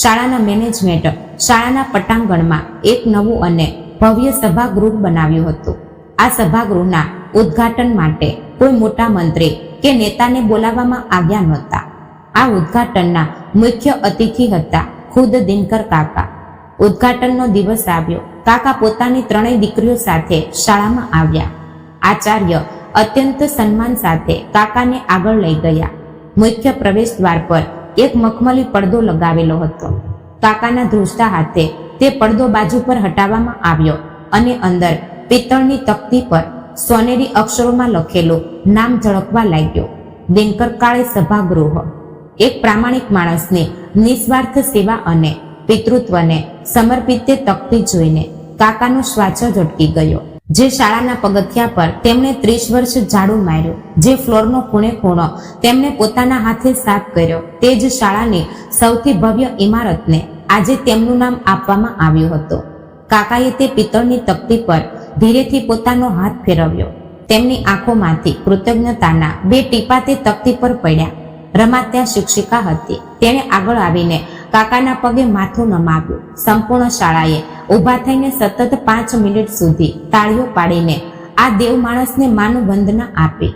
શાળાના મેનેજમેન્ટ શાળાના પટાંગણમાં એક નવું અને ભવ્ય સભાગૃહ બનાવ્યું હતું. આ સભાગૃહના ઉદ્ઘાટન માટે કોઈ મોટા મંત્રી કે નેતાને બોલાવવામાં આવ્યા નહોતા. આ ઉદ્ઘાટનના મુખ્ય અતિથિ હતા ખુદ દિનકર કાકા. ઉદ્ઘાટનનો દિવસ આવ્યો. કાકા પોતાની ત્રણેય દીકરીઓ સાથે શાળામાં આવ્યા. આચાર્ય અત્યંત સન્માન સાથે કાકાને આગળ લઈ ગયા. મુખ્ય પ્રવેશ દ્વાર પર એક મખમલી પડદો લગાવેલો હતો. કાકાના ધ્રુજતા હાથે તે પડદો બાજુ પર હટાવવામાં આવ્યો અને અંદર પિત્તળની તકતી પર સોનેરી અક્ષરોમાં લખેલું નામ ઝળકવા લાગ્યો, દિનકર કાળે સભાગૃહ. એક પ્રામાણિક માણસની નિસ્વાર્થ સેવા અને પિતૃત્વને સમર્પિત તે તકતી જોઈને કાકાનો શ્વાસ જ અટકી ગયો. જે શાળાના પગથિયા પર તેમણે 30 વર્ષ ઝાડુ માર્યું, જે ફ્લોરનો ખૂણે ખૂણો તેમણે પોતાના હાથે સાફ કર્યો, તે જ શાળાની સૌથી ભવ્ય ઇમારતને આજે તેમનું નામ આપવામાં આવ્યું હતું. કાકાએ તે પિત્તળની તકતી પર ધીરેથી પોતાનો હાથ ફેરવ્યો. તેમની આંખોમાંથી કૃતજ્ઞતાના 2 ટીપા તે તકતી પર પડ્યા. રમા ત્યાં શિક્ષિકા હતી. તેણે આગળ આવીને કાકાના પગે માથું નમાવ્યું. સંપૂર્ણ શાળાએ ઊભા થઈને સતત 5 મિનિટ સુધી તાળીઓ પાડીને આ દેવ માણસને માનવ વંદના આપી.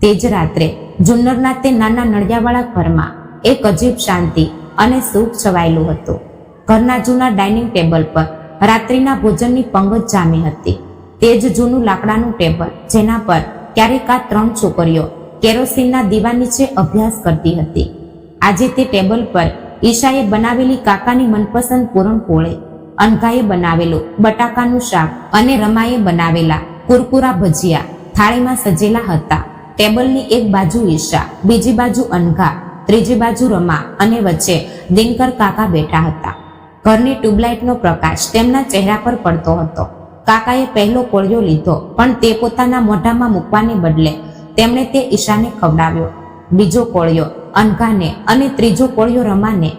તે જ રાત્રે જુન્નરના તે નાના નળિયાવાળા ઘરમાં એક અજીબ શાંતિ અને સુખ છવાયેલું હતું. ઘરના જૂના ડાઇનિંગ ટેબલ પર રાત્રિના ભોજનની પંગત જામી હતી. તે જ જૂનું લાકડાનું ટેબલ જેના પર ક્યારેક આ 3 છોકરીઓ કેરોસીનના દીવા નીચે અભ્યાસ કરતી હતી. આજે તે ટેબલ પર ઈશાએ બનાવેલી કાકાની મનપસંદ પૂરણપોળી, અનઘાએ બનાવેલું બટાકાનું શાક અને રમાએ બનાવેલા કુરકુરા ભજીયા થાળીમાં સજેલા હતા. ટેબલની એક બાજુ ઈશા, બીજી બાજુ અનઘા, ત્રીજી બાજુ રમા અને વચ્ચે દિનકર કાકા બેઠા હતા. ઘરની ટ્યુબલાઇટનો પ્રકાશ તેમના ચહેરા પર પડતો હતો. કાકાએ પહેલો કોળિયો લીધો, પણ તે પોતાના મોઢામાં મૂકવાને બદલે તેમણે તે ઈશાને ખવડાવ્યો. બીજો કોળિયો અનઘાને અને ત્રીજો કોળિયો રમાને.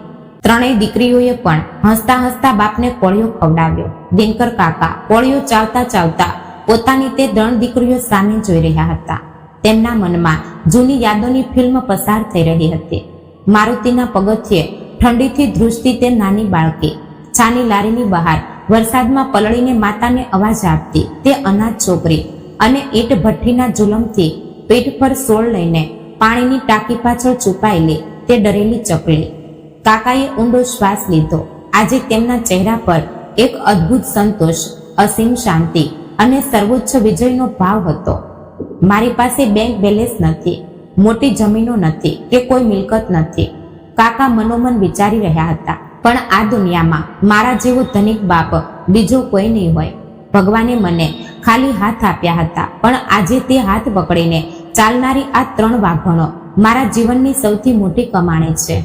ત્રણેય દીકરીઓએ પણ હસતા હસતા બાપને કોળિયો ખવડાવ્યો. દિનકર કાકા કોળિયો ચાવતા ચાવતા પોતાની તે 3 દીકરીઓ સામે જોઈ રહ્યા હતા. તેમના મનમાં જૂની યાદોની ફિલ્મ પસાર થઈ રહી હતી. મારુતિના પગથિયે ઠંડીથી ધ્રુજતી તે નાની બાળકી, છાની લારીની બહાર વરસાદમાં પલળીને માતાને અવાજ આપતી તે અનાથ છોકરી, અને ઈંટ ભઠ્ઠીના જુલમથી પીઠ પર સોળ લઈને પાણીની ટાંકી પાછળ છુપાયેલી તે ડરેલી ચકલી. કાકાએ ઊંડો શ્વાસ લીધો. આજે તેમના ચહેરા પર એક અદ્ભુત સંતોષ, અસીમ શાંતિ અને સર્વોચ્ચ વિજયનો ભાવ હતો. મારી પાસે બેંક બેલેન્સ નથી, મોટી જમીનો નથી કે કોઈ મિલકત નથી, કાકા મનોમન વિચારી રહ્યા હતા. પણ આ દુનિયામાં મારા જેવો ધનિક બાપ બીજો કોઈ નહીં હોય. ભગવાને મને ખાલી હાથ આપ્યા હતા, પણ આજે તે હાથ પકડીને ચાલનારી આ 3 વાઘણો મારા જીવનની સૌથી મોટી કમાણી છે.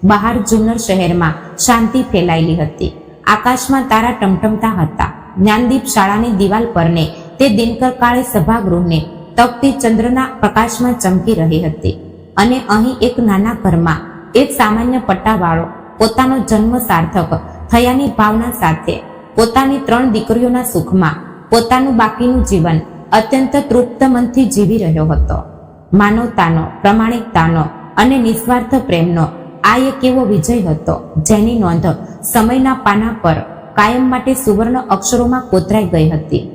બહાર જુન્નર શહેરમાં શાંતિ ફેલાયેલી હતી. આકાશમાં તારા ટમટમતા હતા. જ્ઞાનદીપ શાળાની દિવાલ પરને તે દિનકર કાળે સભાગૃહને તપતી ચંદ્રના પ્રકાશમાં ચમકી રહી હતી. અને અહીં એક નાના ઘરમાં એક સામાન્ય પટ્ટાવાળો પોતાનો જન્મ સાર્થક થયાની ભાવના સાથે પોતાની 3 દીકરીઓના સુખમાં પોતાનું બાકીનું જીવન અત્યંત તૃપ્ત મનથી જીવી રહ્યો હતો. માનવતાનો, પ્રામાણિકતાનો અને નિસ્વાર્થ પ્રેમનો આ એક એવો વિજય હતો જેની નોંધ સમયના પાના પર કાયમ માટે સુવર્ણ અક્ષરોમાં કોતરાઈ ગઈ હતી.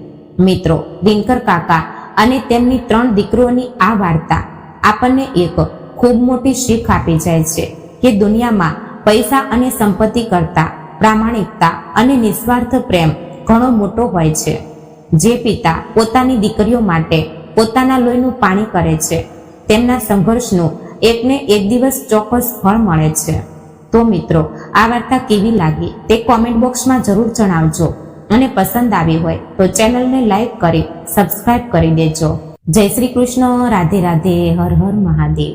મિત્રો, દિનકર કાકા અને તેમની 3 દીકરીઓની આ વાર્તા આપણને એક ખૂબ મોટી શીખ આપી જાય છે કે દુનિયામાં પૈસા અને સંપત્તિ કરતા પ્રામાણિકતા અને નિસ્વાર્થ પ્રેમ ઘણો મોટો હોય છે. જે પિતા પોતાની દીકરીઓ માટે પોતાના લોહીનું પાણી કરે છે, તેમના સંઘર્ષનું એકને એક દિવસ ચોક્કસ ફળ મળે છે. તો મિત્રો, આ વાર્તા કેવી લાગી તે કોમેન્ટ બોક્સમાં જરૂર જણાવજો, અને પસંદ આવી હોય તો ચેનલને લાઈક કરી સબસ્ક્રાઇબ કરી દેજો. જય શ્રી કૃષ્ણ. રાધે રાધે. હર હર મહાદેવ.